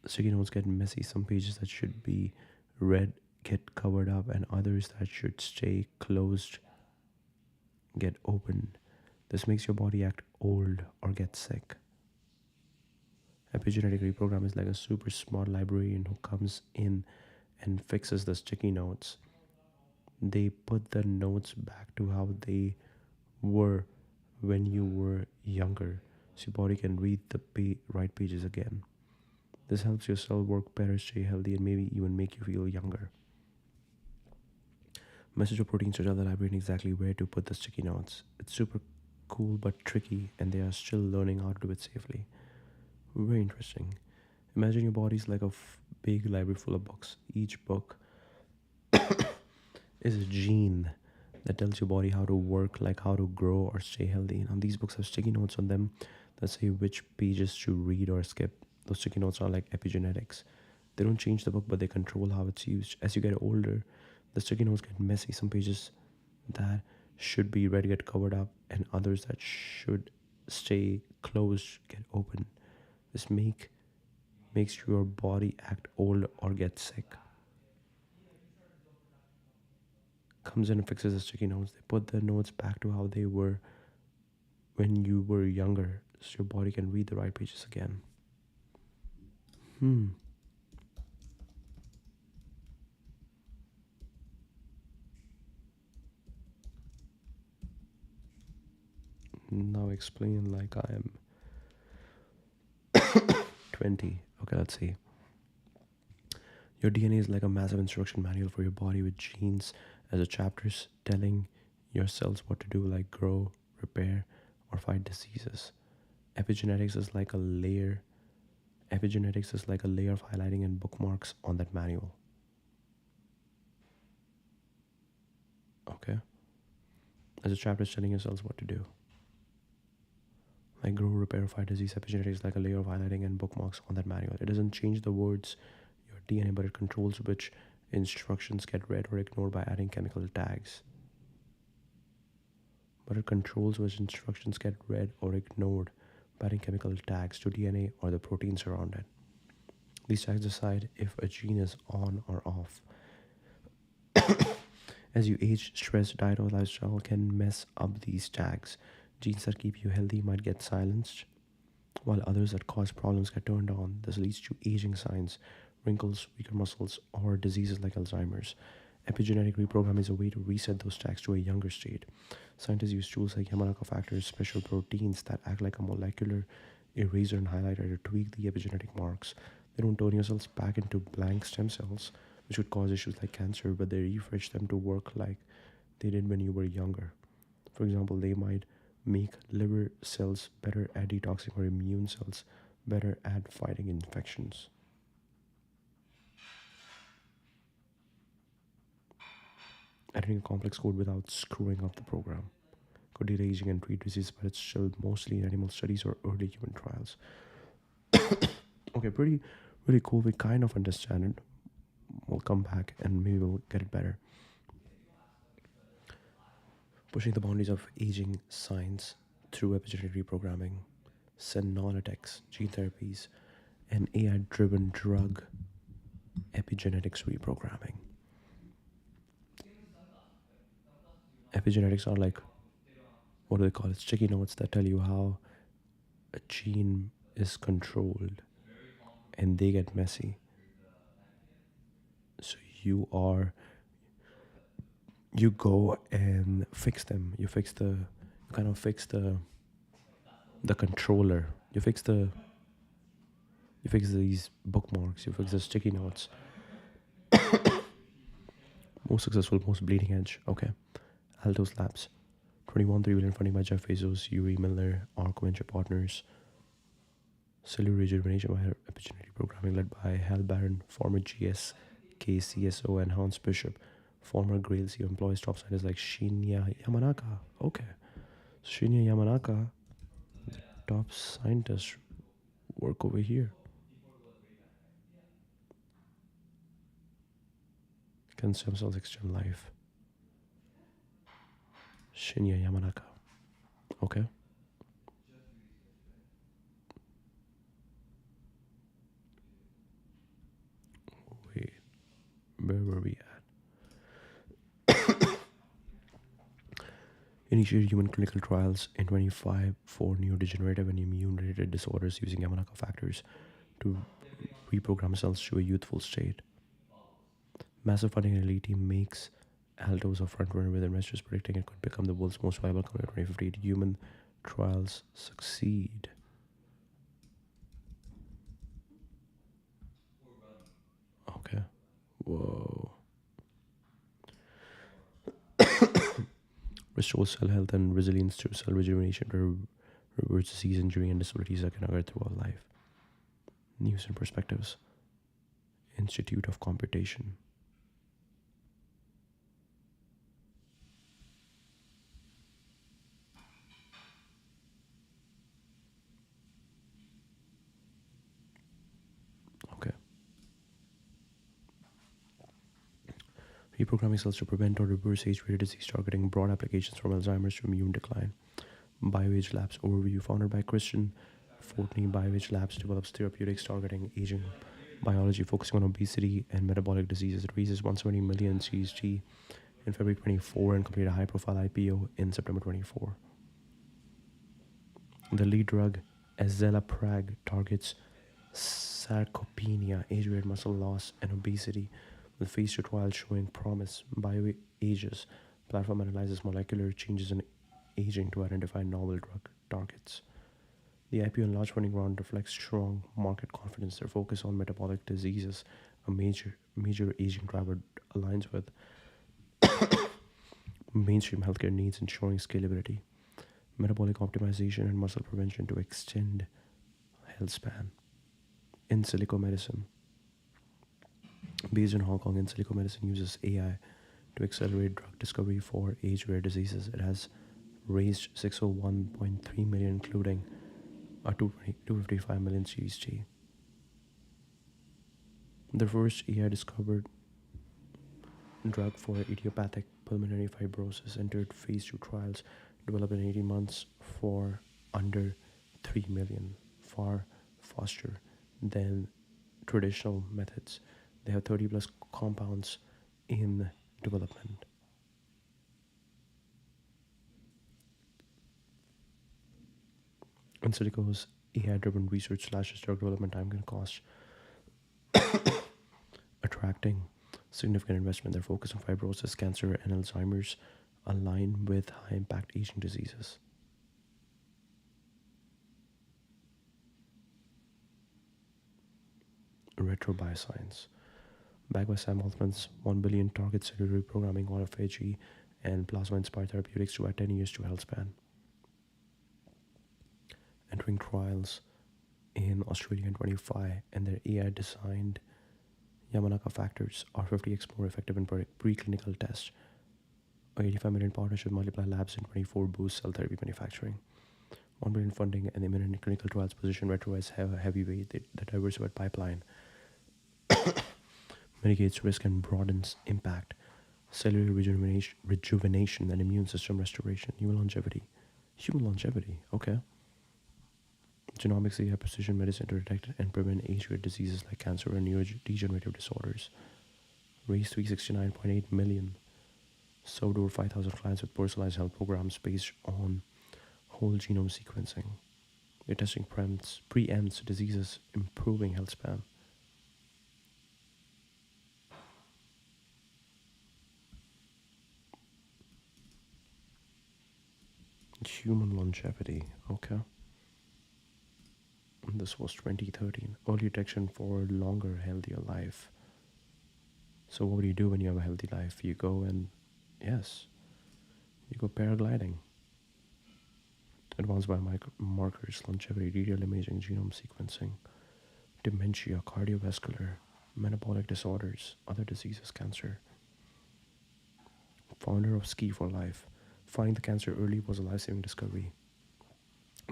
sticky notes get messy. Some pages that should be read get covered up, and others that should stay closed get opened. This makes your body act old or get sick. Epigenetic reprogram is like a super smart librarian who comes in and fixes the sticky notes. They put the notes back to how they were when you were younger, so your body can read the right pages again. This helps your cell work better, stay healthy, and maybe even make you feel younger. Message of proteins to tell the librarian exactly where to put the sticky notes. It's super cool but tricky, and they are still learning how to do it safely. Very interesting. Imagine your body's like a big library full of books. Each book is a gene that tells your body how to work, like how to grow or stay healthy. Now, these books have sticky notes on them that say which pages to read or skip. Those sticky notes are like epigenetics. They don't change the book, but they control how it's used. As you get older, the sticky notes get messy. Some pages that should be read get covered up, and others that should stay closed get open. This makes your body act old or get sick. Comes in and fixes the sticky notes. They put the notes back to how they were when you were younger, so your body can read the right pages again. Now explain like I am 20. Okay, let's see. Your DNA is like a massive instruction manual for your body with genes as a chapters telling your cells what to do, like grow, repair, or fight diseases. Epigenetics is like a layer of highlighting and bookmarks on that manual. Okay? As a chapters telling your cells what to do. Like grow, repair, fight disease. Epigenetics is like a layer of highlighting and bookmarks on that manual. It doesn't change the words, your DNA, but it controls which instructions get read or ignored by adding chemical tags. To DNA or the proteins around it. These tags decide if a gene is on or off. As you age, stress, diet, or lifestyle can mess up these tags. Genes that keep you healthy might get silenced, while others that cause problems get turned on. This leads to aging signs, wrinkles, weaker muscles, or diseases like Alzheimer's. Epigenetic reprogramming is a way to reset those tags to a younger state. Scientists use tools like Yamanaka factors, special proteins that act like a molecular eraser and highlighter to tweak the epigenetic marks. They don't turn your cells back into blank stem cells, which could cause issues like cancer, but they refresh them to work like they did when you were younger. For example, they might make liver cells better at detoxing or immune cells better at fighting infections. Editing a complex code without screwing up the program could delay aging and treat disease, but it's still mostly in animal studies or early human trials. Okay, pretty, really cool. We kind of understand it. We'll come back and maybe we'll get it better. Pushing the boundaries of aging science through epigenetic reprogramming, senolytics, gene therapies, and AI-driven drug epigenetics reprogramming. Epigenetics are like, what do they call it? Sticky notes that tell you how a gene is controlled, and they get messy. So you go and fix them. You kind of fix the controller. You fix these bookmarks. You fix the sticky notes. Most successful, most bleeding edge. Okay, Altos Labs, 21.3 billion funding by Jeff Bezos, Yuri Milner, Arc Venture Partners. Cellular rejuvenation by epigenetic programming led by Hal Barron, former GSK CSO, and Hans Bishop, former Grail CEO, employs top scientists like Shinya Yamanaka. Okay, so Shinya Yamanaka, the top scientists, work over here. Can stem cells extend life? Shinya Yamanaka. Okay. Wait, where were we at? Initiated human clinical trials in 25 for neurodegenerative and immune-related disorders using Yamanaka factors to reprogram cells to a youthful state. Massive funding and elite team makes Altos a frontrunner, with investors predicting it could become the world's most viable company in 2058. Human trials succeed. Okay. Whoa. Restore cell health and resilience through cell rejuvenation to reverse disease, injury, and disabilities that can occur throughout life. News and perspectives. Institute of Computation. Okay. Reprogramming cells to prevent or reverse age-related disease, targeting broad applications from Alzheimer's to immune decline. BioAge Labs overview, founded by Christian Fortney. BioAge Labs develops therapeutics targeting aging biology, focusing on obesity and metabolic diseases. It raises 170 million CSG in February 24 and completed a high-profile IPO in September 24. The lead drug, Azelaprag, targets sarcopenia, age-related muscle loss, and obesity, with phase 2 trials showing promise. BioAge's platform analyzes molecular changes in aging to identify novel drug targets. The IPO and large funding round reflects strong market confidence. Their focus on metabolic diseases, a major aging driver, aligns with mainstream healthcare needs, ensuring scalability, metabolic optimization, and muscle prevention to extend health span. In silico medicine, based in Hong Kong, in silico medicine uses AI to accelerate drug discovery for age-rare diseases. It has raised 601.3 million, including a 255 million Series G. The first AI-discovered drug for idiopathic pulmonary fibrosis entered phase 2 trials, developed in 18 months for under 3 million, far faster than traditional methods. They have 30 plus compounds in development. In silico's AI-driven research / drug development time can cost attracting significant investment. Their focus on fibrosis, cancer, and Alzheimer's align with high-impact aging diseases. Retro Bioscience. Backed by Sam Altman's 1 billion target cellular reprogramming, autophagy, and plasma-inspired therapeutics to add 10 years to health span. Entering trials in Australia in 25, and their AI-designed Yamanaka factors are 50x more effective in preclinical tests. A 85 million partnership multiply labs in 24 boosts cell therapy manufacturing. 1 billion funding and imminent clinical trials position Retro as heavyweight. The diversified pipeline mitigates risk and broadens impact. Cellular rejuvenation and immune system restoration. Human longevity. Okay. Genomics AI precision medicine to detect and prevent age-related diseases like cancer and neurodegenerative disorders. Raised 369.8 million. Served over 5,000 clients with personalized health programs based on whole genome sequencing. They're testing preempts diseases, improving health span. Human longevity. Okay. And this was 2013. Early detection for longer, healthier life. So what do you do when you have a healthy life? You go paragliding. Advanced biomarkers, longevity, detailed imaging, genome sequencing, dementia, cardiovascular, metabolic disorders, other diseases, cancer. Founder of Ski for Life. Finding the cancer early was a life-saving discovery.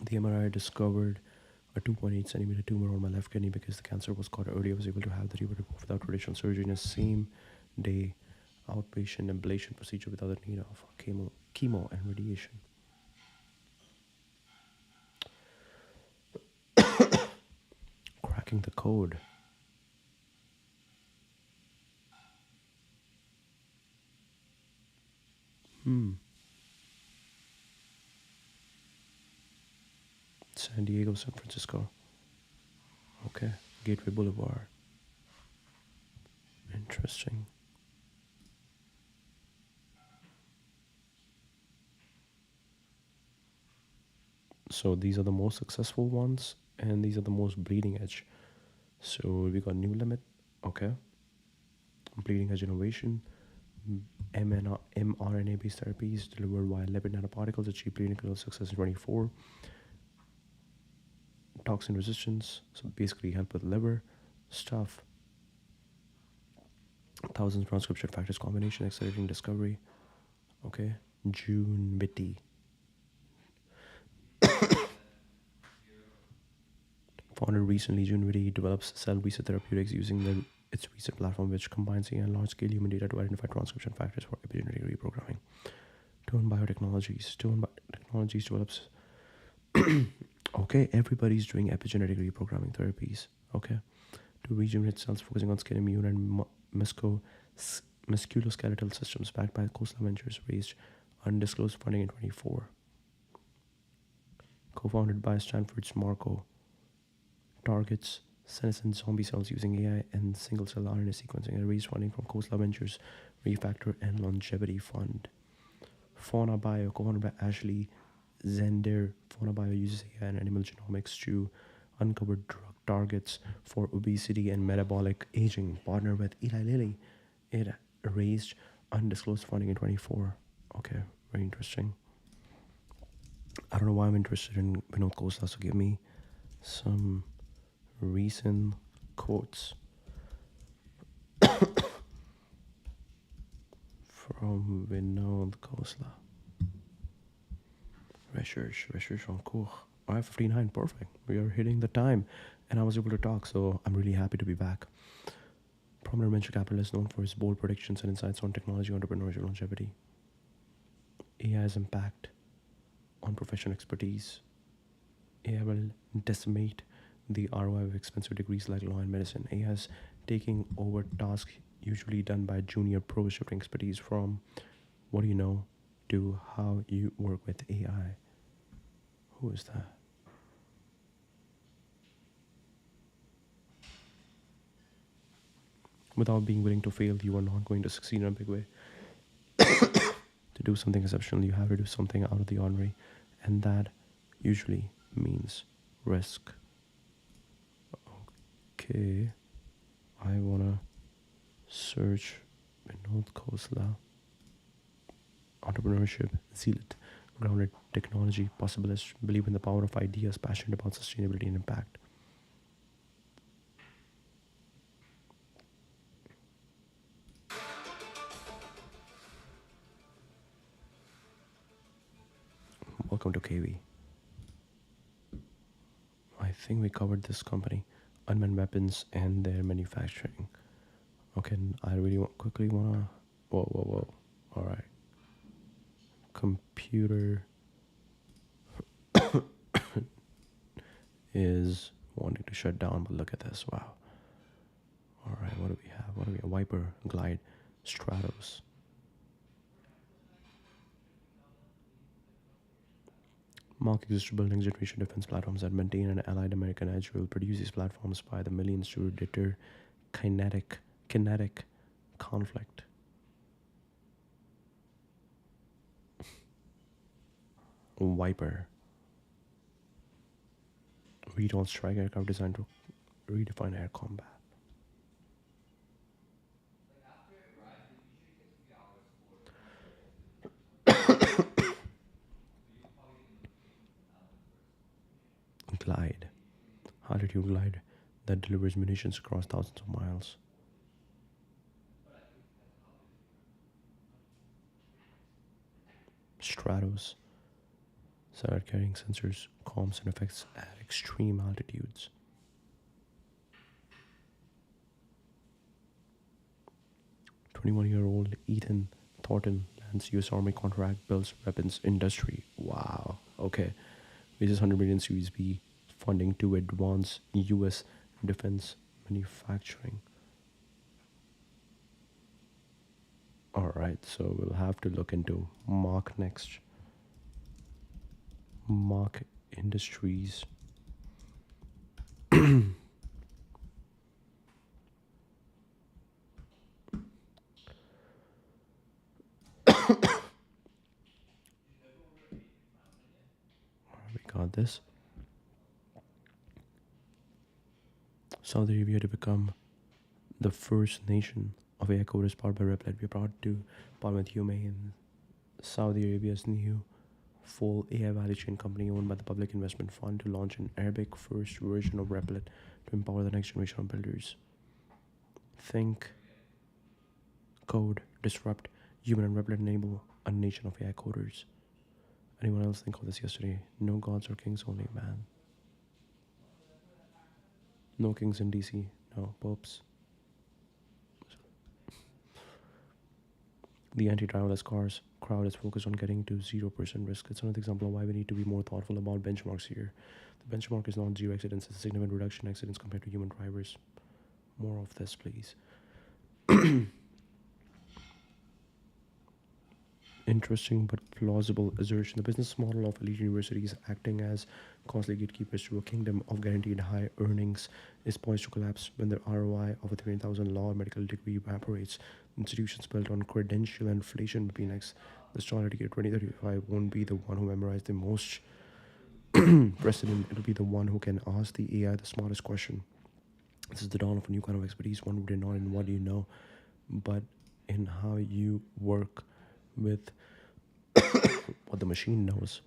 The MRI discovered a 2.8 centimeter tumor on my left kidney. Because the cancer was caught early, I was able to have the report without traditional surgery in a same day outpatient ablation procedure without the need of chemo and radiation. Cracking the code. San Diego, San Francisco. Okay, Gateway Boulevard. Interesting. So these are the most successful ones, and these are the most bleeding edge. So we got new limit, okay. Bleeding edge innovation, mRNA-based therapies delivered via lipid nanoparticles achieve clinical success in 24. Toxin resistance, so basically help with liver stuff. Thousands of transcription factors combination, accelerating discovery. Okay, June Witty. Founded recently, June Witty develops cell reset therapeutics using its reset platform, which combines AI and large-scale human data to identify transcription factors for epigenetic reprogramming. Tone Biotechnologies develops. Okay, everybody's doing epigenetic reprogramming therapies. Okay, to regenerate cells, focusing on skin, immune, and musculoskeletal systems. Backed by Khosla Ventures, raised undisclosed funding in 24. Co-founded by Stanford's Marco. Targets senescent zombie cells using AI and single-cell RNA sequencing, and raised funding from Khosla Ventures, Refactor, and Longevity Fund. Fauna Bio, co-founded by Ashley Zender. Fauna Bio uses AI and animal genomics to uncover drug targets for obesity and metabolic aging. Partner with Eli Lilly. It raised undisclosed funding in 24. Okay, very interesting. I don't know why I'm interested in Vinod Khosla, so give me some recent quotes from Vinod Khosla. Research en cours. 5:59, perfect. We are hitting the time, and I was able to talk, so I'm really happy to be back. Prominent venture capitalist known for his bold predictions and insights on technology, entrepreneurship, longevity. AI's impact on professional expertise. AI will decimate the ROI of expensive degrees like law and medicine. AI is taking over tasks usually done by junior pros, shifting expertise from what do you know to how you work with AI. Who is that? Without being willing to fail, you are not going to succeed in a big way. To do something exceptional, you have to do something out of the ordinary, and that usually means risk. Okay, I wanna search Vinod Khosla, entrepreneurship, zealot, grounded technology, possibilist, believe in the power of ideas, passionate about sustainability and impact. Welcome to KV. I think we covered this company, unmanned weapons and their manufacturing. Okay, I really quickly wanna. Whoa. All right. Computer is wanting to shut down, but look at this. Wow. All right, what do we have? What do we have? Viper, Glide, Stratos. Mark exists to build next generation defense platforms that maintain an allied American edge. Will produce these platforms by the millions to deter kinetic conflict. Viper. Retool strike aircraft designed to redefine air combat. Glide. Altitude glide that delivers munitions across thousands of miles. Stratos. Satellite carrying sensors, comms, and effects at extreme altitudes. "21-year-old Ethan Thornton lands U.S. Army contract, builds weapons industry." Wow. Okay. Raises 100 million Series B funding to advance U.S. defense manufacturing. All right, so we'll have to look into Mark next. Mark Industries. We got this. Saudi Arabia to become the first nation of AI coders powered by Replit. We are proud to partner with UMA in Saudi Arabia's new full AI value chain company owned by the Public Investment Fund to launch an Arabic first version of Replit to empower the next generation of builders. Think, code, disrupt, human and Replit enable a nation of AI coders. Anyone else think of this yesterday? No gods or kings, only man. No kings in DC, no popes. The anti-driverless cars crowd is focused on getting to 0% risk. It's another example of why we need to be more thoughtful about benchmarks here. The benchmark is not zero accidents, it's a significant reduction in accidents compared to human drivers. More of this, please. Interesting but plausible assertion. The business model of elite universities acting as costly gatekeepers to a kingdom of guaranteed high earnings is poised to collapse when the ROI of a 300,000 law or medical degree evaporates. Institutions built on credential inflation will be next. The star ticket 2035 won't be the one who memorized the most precedent. It'll be the one who can ask the AI the smartest question. This is the dawn of a new kind of expertise, one rooted not in what you know, but in how you work with what the machine knows.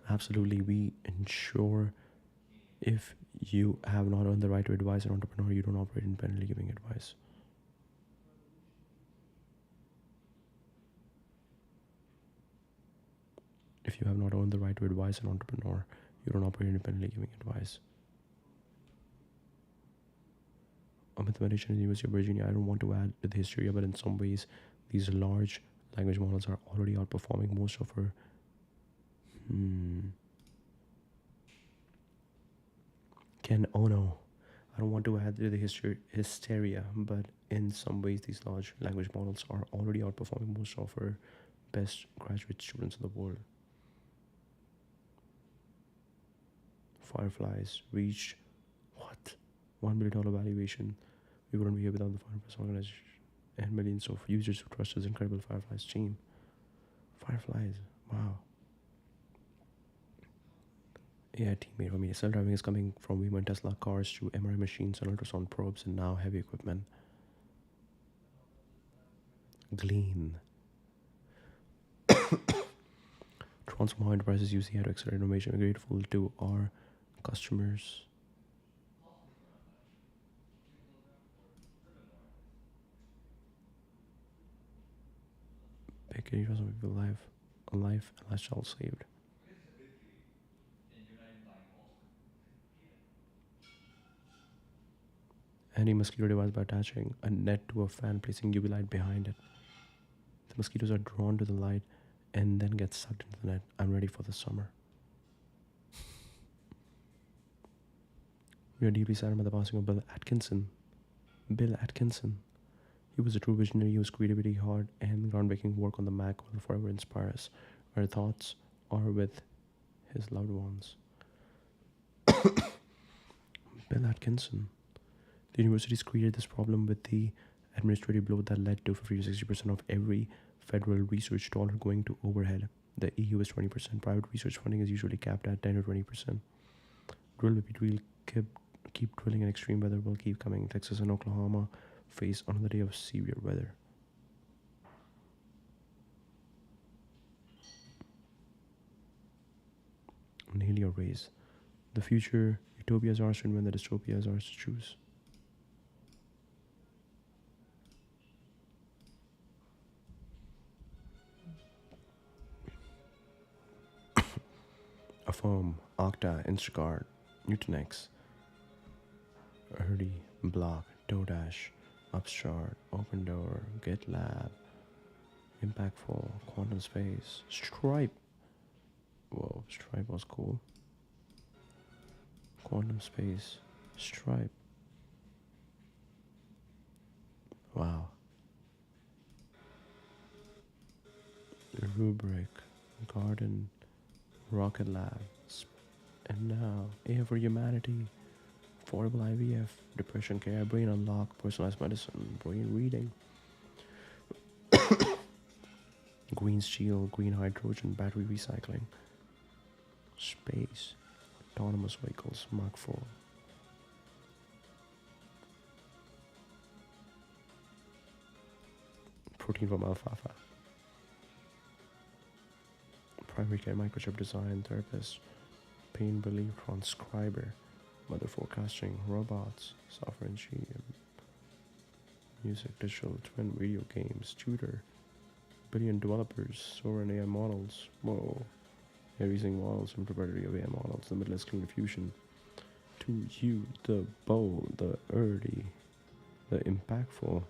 Absolutely, we ensure if you have not earned the right to advise an entrepreneur, you don't operate independently giving advice. If you have not earned the right to advise an entrepreneur, you don't operate independently giving advice. A mathematician at the University of Virginia, I don't want to add to the history, but in some ways, these large language models are already outperforming most of our Can oh no, I don't want to add to the hysteria, but in some ways, these large language models are already outperforming most of our best graduate students in the world. Fireflies reached what? $1 billion valuation. We wouldn't be here without the Fireflies organization and millions of users who trust this incredible Fireflies team. Fireflies, wow. AI teammate for me. Self-driving is coming from women Tesla cars to MRI machines and ultrasound probes and now heavy equipment. Glean. Transform how enterprises use AI to accelerate innovation. We're grateful to our customers. Big can some people life and lifestyle saved. Anti-mosquito device by attaching a net to a fan, placing UV light behind it. The mosquitoes are drawn to the light and then get sucked into the net. I'm ready for the summer. We are deeply saddened by the passing of Bill Atkinson. Bill Atkinson. He was a true visionary whose creativity, heart, and groundbreaking work on the Mac will forever inspire us. Our thoughts are with his loved ones. Bill Atkinson. The universities created this problem with the administrative blow that led to 50 to 60% of every federal research dollar going to overhead. The EU is 20%. Private research funding is usually capped at 10 to 20%. Drill will be drill, keep drilling, and extreme weather will keep coming. Texas and Oklahoma face another day of severe weather. Nail your ways. The future utopia is ours to invent, the dystopia is ours to choose. Affirm, Okta, Instacart, Nutanix, Erdi, Block, DoorDash, Upstart, OpenDoor, GitLab, Impactful, Quantum Space, Stripe. Whoa, Stripe was cool. Quantum Space, Stripe. Wow. Rubric, Garden, Rocket Lab, and now AI for Humanity, affordable IVF, depression care, brain unlock, personalized medicine, brain reading, green steel, green hydrogen, battery recycling, space, autonomous vehicles, Mark 4. Protein from alfalfa. Primary care, microchip design, therapist, pain relief, transcriber, weather forecasting, robots, software engineer, music, digital twin, video games, tutor, billion developers, Sora and AI models. Whoa. AI using models and proprietary of AI models, the middle is clean diffusion. To you, the bow, the early, the impactful.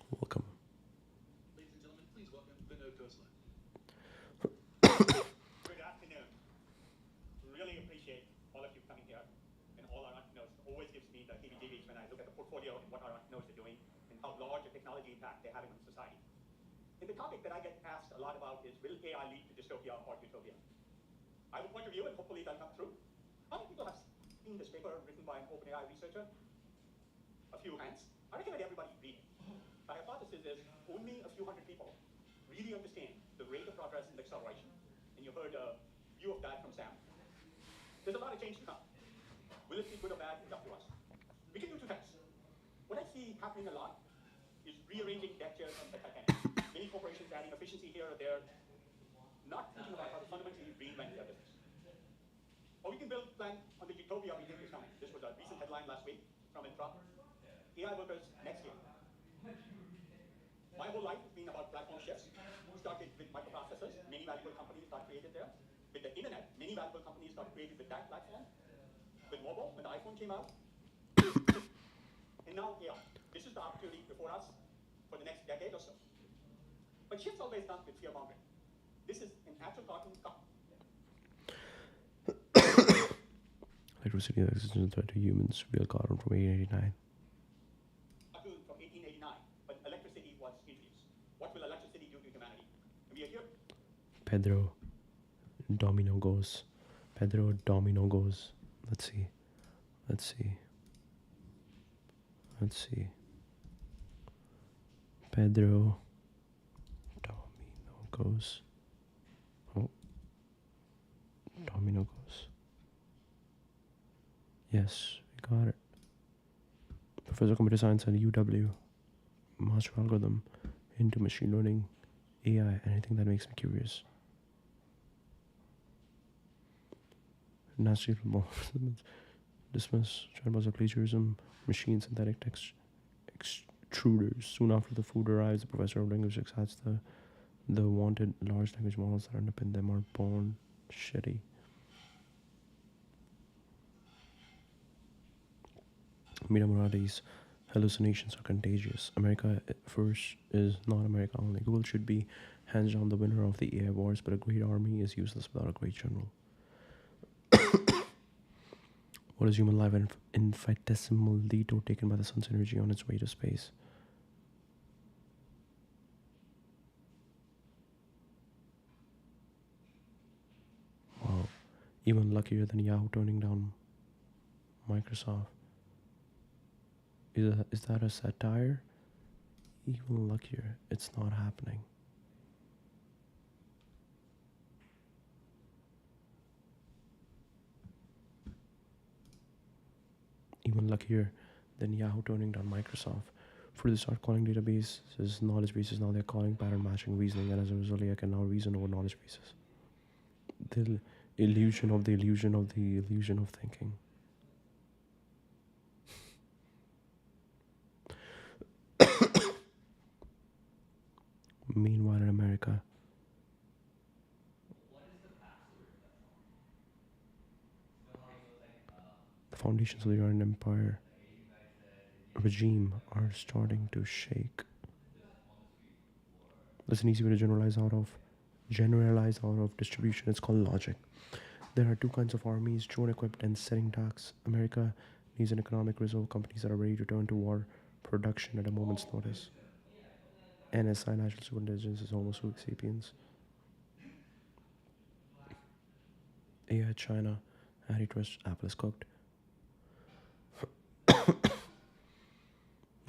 Welcome. Ladies and gentlemen, please welcome Vinod Khosla. Good afternoon. Really appreciate all of you coming here and all our entrepreneurs. It always gives me the heebie-jeebies when I look at the portfolio and what our entrepreneurs are doing and how large a technology impact they're having on society. And the topic that I get asked a lot about is, will AI lead to dystopia or utopia? I have a point of view, and hopefully that'll come through. How many people have seen this paper written by an OpenAI researcher? A few hands. I recommend everybody read it. My hypothesis is only a few hundred people really understand the rate of progress and acceleration. And you heard a view of that from Sam. There's a lot of change to come. Will it be good or bad? It's up to us. We can do two things. What I see happening a lot is rearranging deck chairs on the Titanic. Many corporations adding efficiency here or there, not thinking about how to fundamentally reinvent their business. Or we can build a plan on the utopia we think is coming. This was a recent headline last week from Infra. AI workers next year. My whole life has been about platform shifts. Started with microprocessors. Many valuable companies got created there. With the internet, many valuable companies got created with that platform. With mobile, when the iPhone came out. And now AI. This is the opportunity before us for the next decade or so. But shifts always come with fear mongering. This is an actual cartoon. Electricity is existence threat to humans. Real carbon from 1889. Cartoon from 1889 when electricity was introduced. What will electricity do to humanity? We are here. Pedro Domino goes. Pedro Domino goes. Let's see. Let's see. Let's see. Pedro Domino goes. Oh. Domino goes. Yes, we got it. Professor of Computer Science at UW. Master algorithm into machine learning, AI, anything that makes me curious. Natural morphisms, dismiss charges of plagiarism, machine synthetic text extruders. Soon after the food arrives, the professor of linguistics adds the wanted large language models that underpin them are born shitty. Mira Muradi's hallucinations are contagious. America first is not America only. Google should be hands down the winner of the AI wars, but a great army is useless without a great general. What is human life? An infinitesimal detour taken by the sun's energy on its way to space. Wow. Even luckier than Yahoo turning down Microsoft. Is that a satire? Even luckier. It's not happening. Even luckier than Yahoo turning down Microsoft. For they start calling databases knowledge bases, now they're calling pattern matching reasoning, and as a result, I can now reason over knowledge bases. The illusion of the illusion of the illusion of thinking. Meanwhile, in America, the foundations of the Iranian Empire regime are starting to shake. There's an easy way to generalize out of distribution. It's called logic. There are two kinds of armies, drone equipped and setting tax. America needs an economic reserve, companies that are ready to turn to war production at a moment's notice. NSI, National Superintelligence, is Homo sapiens. AI, China, antitrust, Apple is cooked.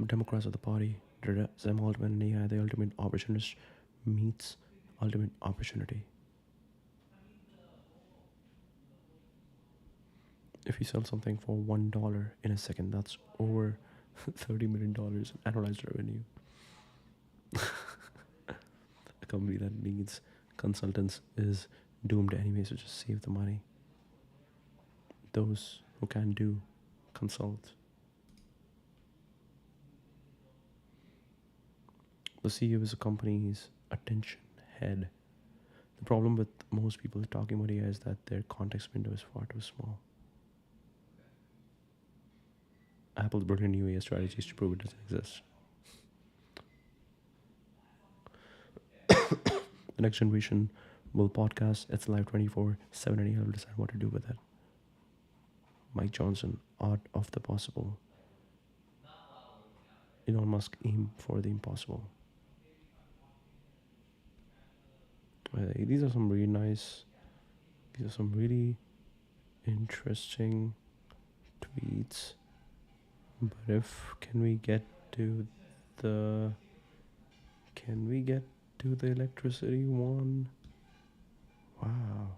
Democrats of the party, Zem Altman and AI, the ultimate opportunist meets ultimate opportunity. If you sell something for $1 in a second, that's over $30 million in annualized revenue. A company that needs consultants is doomed anyway, so just save the money. Those who can do, consult. The CEO is a company's attention head. The problem with most people talking about AI is that their context window is far too small. Apple's brilliant new AI strategies to prove it doesn't exist. The next generation will podcast. It's live 24/7 and you'll decide what to do with it. Mike Johnson, Art of the Possible. Elon Musk, aim for the impossible. These are some really nice, these are some really interesting tweets. But can we get to the electricity one? Wow.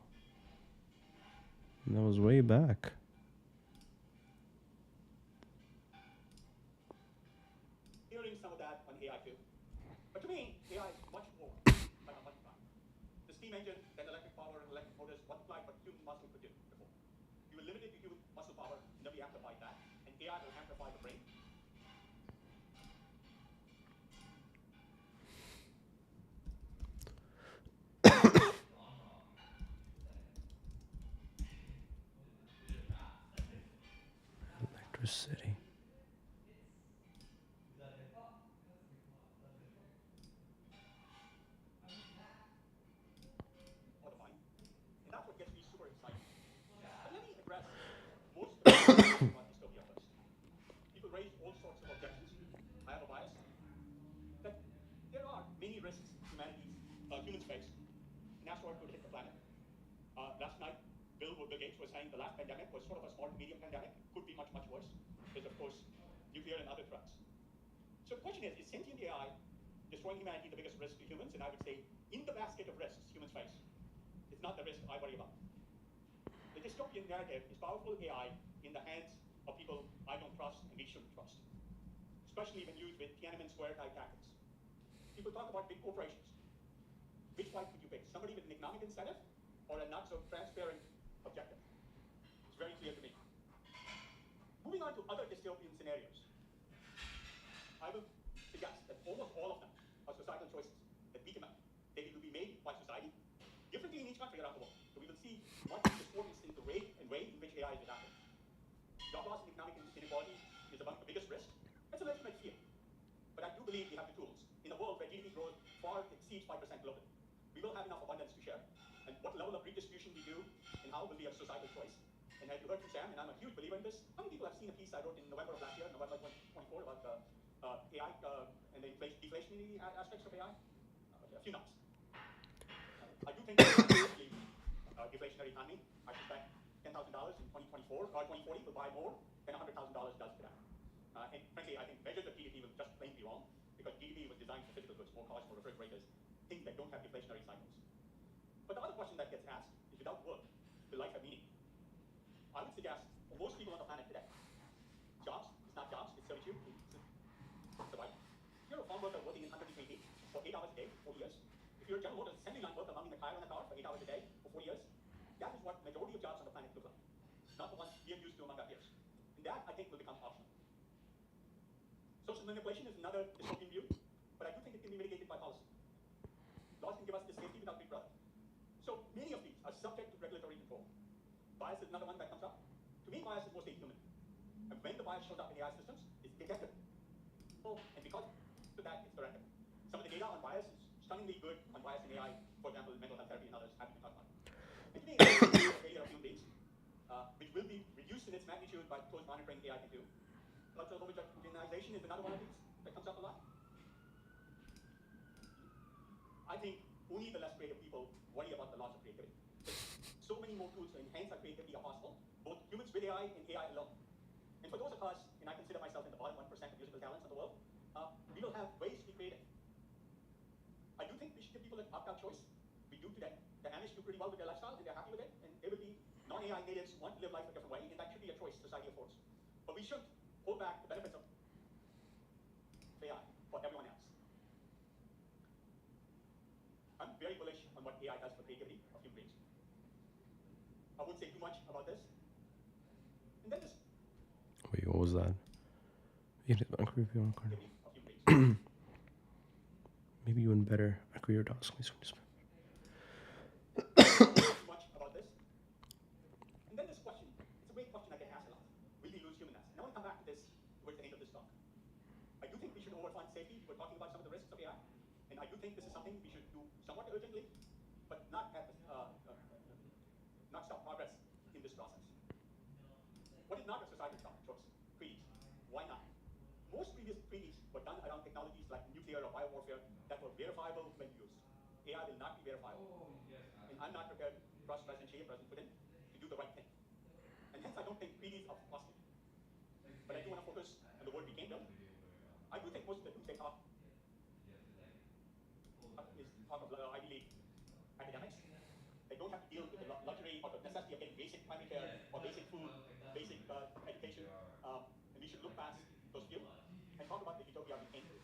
That was way back. Hearing some of that on AI too. But to me, AI is much more like a multiplier. The steam engine, then electric power and electric motors multiplied what human muscle could do before. You will limit it to human muscle power, and then we amplify that, and AI will amplify the brain. Electricity. Or the mind. And that's what gets me super excited. But let me address most were saying the last pandemic was sort of a small to medium pandemic, could be much, much worse. There's, of course, nuclear and other threats. So the question is sentient AI destroying humanity the biggest risk to humans? And I would say, in the basket of risks humans face, it's not the risk I worry about. The dystopian narrative is powerful AI in the hands of people I don't trust and we shouldn't trust, especially when used with Tiananmen Square type tactics. People talk about big corporations. Which fight would you pick? Somebody with an economic incentive or a not so transparent objective? It's very clear to me. Moving on to other dystopian scenarios, I will suggest that almost all of them are societal choices that we can make. They will be made by society differently in each country around the world. So we will see much discordance in the rate and way in which AI is adapted. Job loss and economic inequality is among the biggest risks. That's a legitimate fear. But I do believe we have the tools. In a world where GDP growth far exceeds 5% globally, we will have enough abundance to share. And what level of redistribution we do and how will be a societal choice. And as you heard from Sam, and I'm a huge believer in this, how many people have seen a piece I wrote in November of last year, November 2024, about AI and the deflationary aspects of AI? A few nods. I do think deflationary economy, I suspect $10,000 in 2024 or 2040 will buy more than $100,000 does today. And frankly, I think measures of GDP will just plain be wrong, because GDP was designed for physical goods, more cars, more refrigerators, things that don't have deflationary cycles. But the other question that gets asked is, without work, will life have meaning? I would suggest for most people on the planet today, jobs, it's not jobs, it's servitude, it's survival. If you're a farm worker working in 120 feet for 8 hours a day, 4 years, if you're a General Motors assembly line worker mounting a tire on a car for 8 hours a day for 4 years, that is what the majority of jobs on the planet look like. Not the ones we are used to among our peers. And that, I think, will become optional. Social manipulation is another dystopian view, but I do think it can be mitigated by policy. Laws can give us this safety without big brother. So many of these are subject to regulatory control. Bias is another one that comes up. To me, bias is mostly human. And when the bias shows up in AI systems, it's detected. Oh, and because of that, it's corrected. Some of the data on bias is stunningly good on bias in AI, for example, mental health therapy and others, happy to talk about it. And to me, it's a failure of human beings, which will be reduced in its magnitude by close monitoring AI can do. Cultural homogenization is another one of these that comes up a lot. I think only the less creative people worry about the loss of creativity. So many more tools to enhance our creativity are possible, both humans with AI and AI alone. And for those of us, and I consider myself in the bottom 1% of musical talents in the world, we will have ways to be creative. I do think we should give people an opt-out choice. We do today. The Amish do pretty well with their lifestyle, and they're happy with it, and they will be non-AI natives who want to live life a different way, and that should be a choice society affords. But we should hold back the benefits of AI for everyone else. I'm very bullish on what AI does for creativity of human beings. I won't say too much about this. And then this Wait, what was that? creativity of human beings. Maybe even better. I create your task. Too much about this. And then this question, it's a great question I get asked a lot. Will we lose humanness? And I want to come back to this towards the end of this talk. I do think we should overfund safety. We're talking about some of the risks of AI. And I do think this is something we should do somewhat urgently, but not at not stop progress in this process. What is not a societal choice? Treaties. Why not? Most previous treaties were done around technologies like nuclear or biowarfare that were verifiable when used. AI will not be verifiable. And I'm not prepared to trust President Xi and President Putin to do the right thing. And hence I don't think treaties are possible. But I do want to focus on the word we can build. I do think most of the doomsday talk is talk of Ivy League academics. They don't have to deal with the luxury or the necessity of getting basic primary care or basic food, basic education. And we should look past those few and talk about the utopia we can do.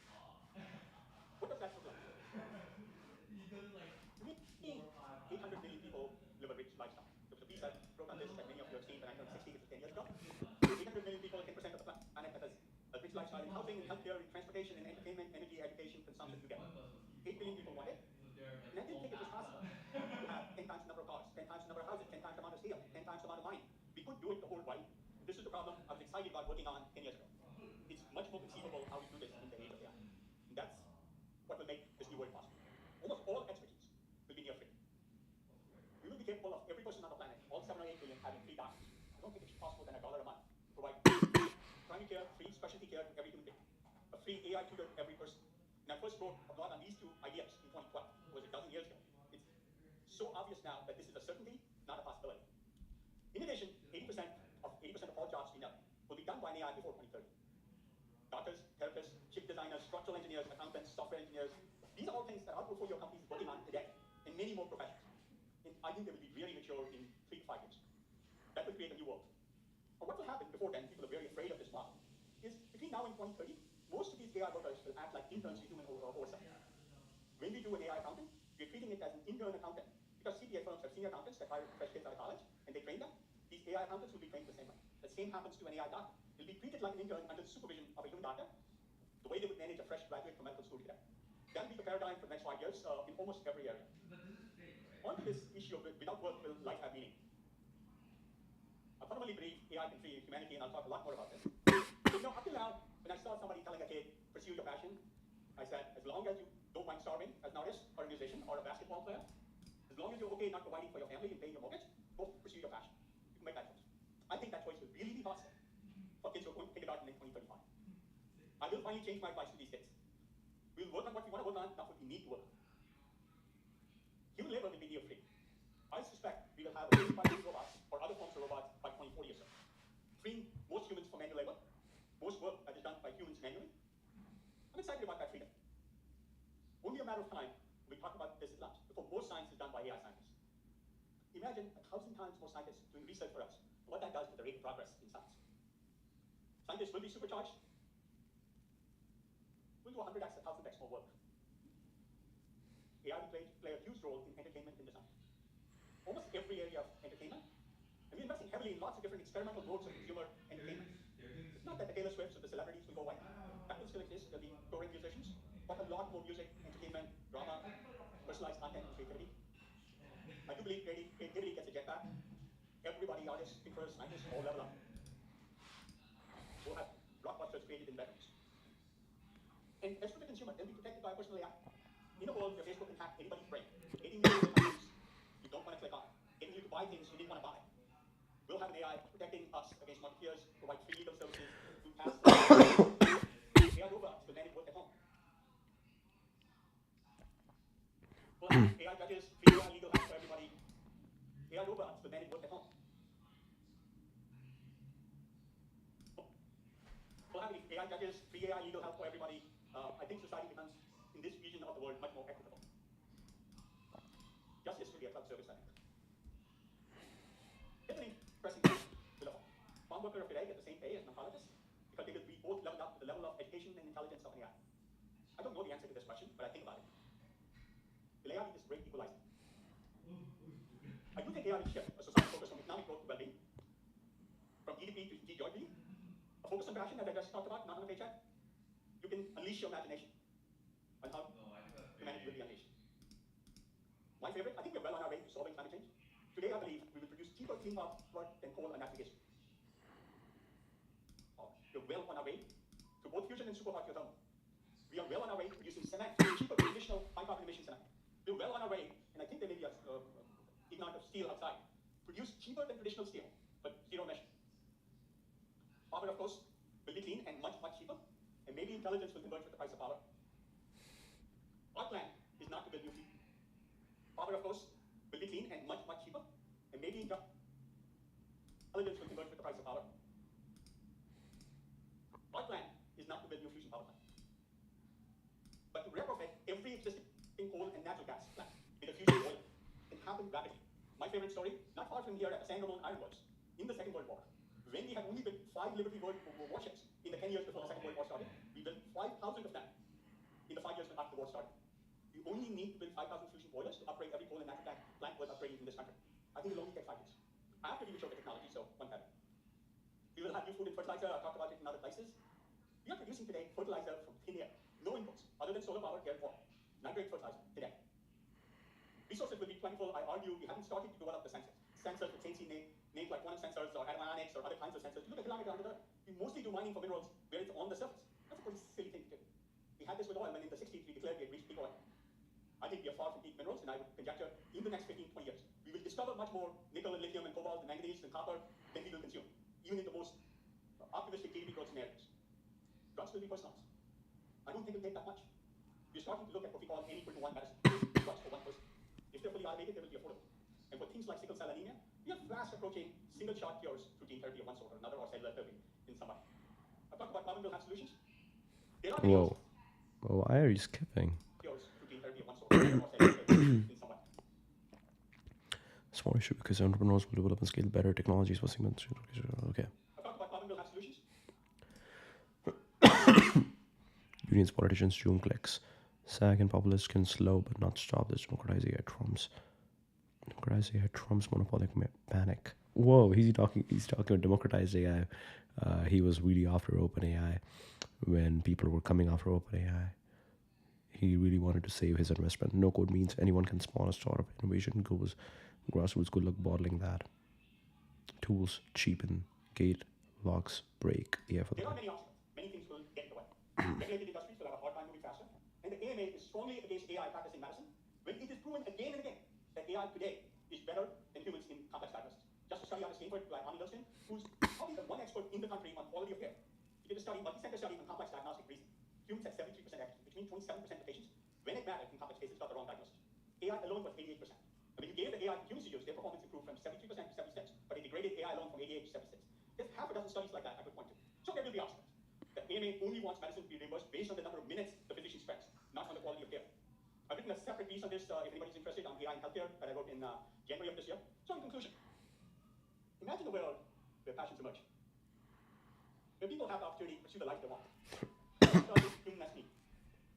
What does that look like? To me, 800 million people live a rich lifestyle. There was a piece I wrote on this that many of you have seen when I turned 60, which was 10 years ago. 800 million people, 10% of the planet that has a rich lifestyle in housing, in healthcare, in transportation, in entertainment, energy, education, consumption together. 8 billion people want it. And I didn't think it was possible to have 10 times the number of cars, 10 times the number of houses, 10 times the amount of steel, 10 times the amount of mine. We could do it the whole way. This is the problem I was excited about working on 10 years ago. It's much more conceivable how we do this in the age of AI. And that's what will make this new world possible. Almost all expertise will be near free. We will be capable of every person on the planet, all 7 or 8 billion, having free doctors. I don't think it's possible than $1 a month to provide primary care, free specialty care to every human being. A free AI tutor to every person. And I first wrote a blog on these two ideas in 2012. It was a dozen years ago. It's so obvious now that this is a certainty, not a possibility. In addition, 80% of all jobs we know will be done by an AI before 2030. Doctors, therapists, chip designers, structural engineers, accountants, software engineers. These are all things that our portfolio companies are working on today, and many more professions. And I think they will be really mature in 3 to 5 years. That will create a new world. And what will happen before then, people are very afraid of this model, is between now and 2030, most of these AI workers will act like interns with human oversight. When we do an AI accounting, we're treating it as an intern accountant, because CPA firms have senior accountants that hire fresh kids out of college, and they train them. These AI accountants will be trained the same way. The same happens to an AI doctor. They'll be treated like an intern under the supervision of a human doctor, the way they would manage a fresh graduate from medical school today. That'll be the paradigm for the next 5 years in almost every area. On to this issue of without work will life have meaning. I fundamentally believe AI can free humanity, and I'll talk a lot more about this. Up till now, when I saw somebody telling a kid, pursue your passion, I said, as long as you don't mind starving as an artist or a musician or a basketball player, as long as you're okay not providing for your family and paying your mortgage, go pursue your passion. You can make that choice. I think that choice will really be possible for kids who are going to kindergarten in 2035. I will finally change my advice to these kids. We'll work on what we want to work on, not what we need to work on. Human labor will be near free. I suspect we will have robots or other forms of robots by 2040 or so, freeing most humans from manual labor, most work that is done by humans manually. I'm excited about that freedom. Only a matter of time, we talk about this at lunch, before most science is done by AI scientists. Imagine 1,000 times more scientists doing research for us, and what that does to the rate of progress in science. Scientists will be supercharged. We'll do 100x, 1,000x more work. AI will play a huge role in entertainment and design. Almost every area of entertainment, and we're investing heavily in lots of different experimental modes of consumer entertainment. It's not that the Taylor Swifts or the celebrities will go away. That will still exist. There'll be touring musicians, but a lot more music, entertainment, drama, personalized content, and creativity. I do believe creativity gets a jetpack. Everybody, artists, thinkers, scientists, all level up. We'll have blockbusters created in bedrooms. And as for the consumer, they'll be protected by a personal AI. In a world where Facebook can hack anybody's brain, getting you to click you don't want to click on, getting you to buy things you didn't want to buy. We'll have an AI protecting us against marketeers, provide free legal services, do tasks. AI robots will manage work at home. We'll have AI judges, free AI legal help for everybody. AI robots will manage work at home. We'll have AI judges, free AI legal help for everybody. I think society becomes, in this region of the world, much more equitable. Justice will be a cloud service, I think. Here's an interesting thing. Will a farm worker of today get the same pay as an oncologist? Because they will be both leveled up to the level of education and intelligence of an AI. I don't know the answer to this question, but I think about it. Will AI be this great equalizer? I do think AI will shift a society focused on economic growth to well-being, from GDP to GDP, a focus on passion, as I just talked about, not on a paycheck. You can unleash your imagination on how humanity will be unleashed. My favorite, I think we're well on our way to solving climate change. Today, I believe we will produce cheaper clean power than coal and natural gas. We're well on our way to both fusion and superhot geothermal. We are well on our way to producing cement, cheaper than traditional high-carbon emission cement. We're well on our way, and I think there may be a amount of steel outside, produce cheaper than traditional steel, but zero emission. Power, of course, will be clean and much, much cheaper, and maybe intelligence will converge with the price of power. Our plan is not to build new fleet. Power, of course, will be clean and much, much cheaper, and maybe intelligence will converge with the price of power. Our plan is not to build new fusion power plant, but to retrofit every existing coal and natural gas plant with a fusion oil can happen rapidly. My favorite story, not far from here at the San Ramon Iron Works, in the Second World War, when we had only built 5 Liberty warships in the 10 years before the Second World War started, we built 5,000 of them in the 5 years after the war started. You only need to build 5,000 fusion boilers to upgrade every coal and natural gas plant worth upgrading in this country. I think it'll only take 5 years. After we mature the technology, so one time. We will have new food and fertilizer. I've talked about it in other places. We are producing today fertilizer from thin air, no inputs, other than solar power, air, and water. Nitrate fertilizer today. Resources will be plentiful. I argue we haven't started to develop the sensors. Sensors with fancy names like quantum sensors or atomonics or other kinds of sensors. You look a kilometer under the earth. We mostly do mining for minerals where it's on the surface. That's a pretty silly thing to do. We had this with oil when in the 60s we declared we had reached peak oil. I think we are far from peak minerals, and I would conjecture in the next 15, 20 years, we will discover much more nickel and lithium and cobalt and manganese and copper than we will consume, even in the most optimistic GDP growth scenarios. Drugs will be personalized. I don't think it'll take that much. We're starting to look at what we call N equal to 1 medicine. Drugs for one person. If they're fully automated, they will be affordable. And for things like sickle cell anemia, We are fast approaching single-shot cures through gene therapy of one sort or another, or cellular therapy in some way. I've talked about problem will have solutions. There are many Whoa. Oh, why are you skipping? cures through gene therapy of one sort or another, or cellular therapy in some way. Small issue because entrepreneurs will develop and scale better technologies for segments. Okay. I've talked about problem will have solutions. Unions, politicians, Zoom clicks. SAG and populists can slow but not stop this democratizing AI trumps. Democratizing AI trumps monopolic panic. Whoa, he's talking about democratized AI. He was really after OpenAI when people were coming after OpenAI. He really wanted to save his investment. No code means anyone can spawn a startup. Innovation goes grassroots. Good luck bottling that. Tools cheapen, gate locks break. Yeah, for the There are many obstacles. Many things will get in the way. Regulated industries will have a hard time moving faster. And the AMA is strongly against AI practice in medicine when it is proven again and again that AI today is better than humans in complex diagnosis. Just a study out of Stanford by Arnie Wilson, who's probably the one expert in the country on quality of care. He did a study, multi-center study on complex diagnostic reasoning. Humans had 73% accuracy. Between 27% of patients, when it mattered in complex cases, got the wrong diagnosis. AI alone was 88%. I mean, you gave the AI to humans to use, their performance improved from 73% to 76, but it degraded AI alone from 88 to 76. There's half a dozen studies like that I could point to. So there will be obstacles. The AMA only wants medicine to be reimbursed based on the number of minutes the physician spends, not on the quality of care. I've written a separate piece on this, if anybody's interested, on AI in healthcare that I wrote in January of this year. So in conclusion, imagine a world where passions emerge, where people have the opportunity to pursue the life they want. Human necessity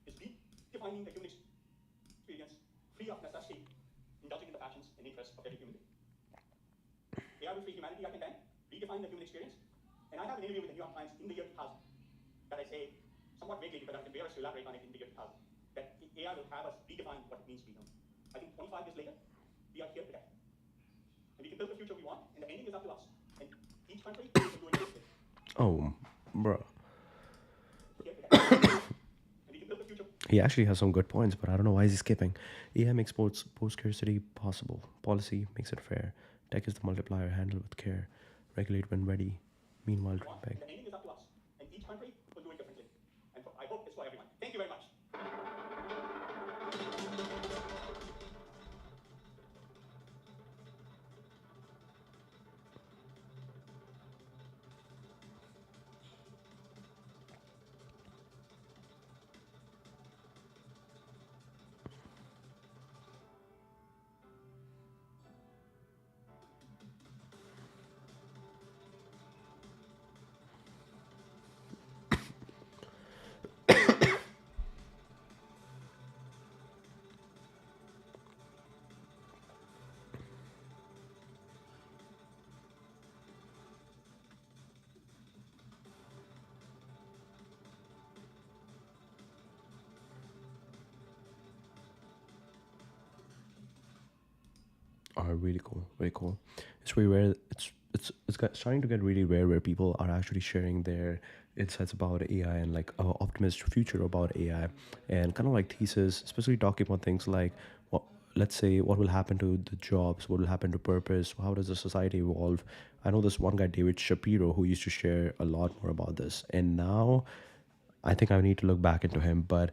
is redefining the human experience, free of necessity, indulging in the passions and interests of every human being. AI will free humanity, I can then redefine the human experience. And I have an interview with the New York Times in the year 2000 that I say, somewhat vaguely, but I can bear us to elaborate on it in the year 2000, that AI will have us redefine what it means to be human. I think 25 years later, we are here today. And we can build the future we want, and the ending is up to us. And each country is doing this. Oh, bro. Here today. And we can build the future. He actually has some good points, but I don't know why he's skipping. AI makes post-scarcity possible. Policy makes it fair. Tech is the multiplier. Handle with care. Regulate when ready. Meanwhile, dream big. And the ending is up to us. And each country will do it differently. And I hope it's for everyone. Thank you very much. Are really cool, very cool. It's really rare. It's starting to get really rare where people are actually sharing their insights about AI and like optimist future about AI and kind of like thesis, especially talking about things like what, let's say, what will happen to the jobs, what will happen to purpose, how does the society evolve. I know this one guy, David Shapiro, who used to share a lot more about this, and now I think I need to look back into him, but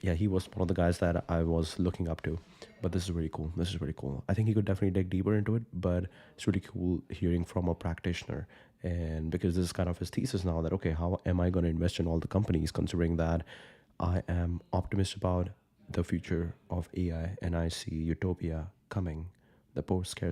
yeah, he was one of the guys that I was looking up to. But this is really cool. This is really cool. I think he could definitely dig deeper into it, but it's really cool hearing from a practitioner. And because this is kind of his thesis now that, okay, how am I going to invest in all the companies, considering that I am optimistic about the future of AI and I see utopia coming, the post-scarcity.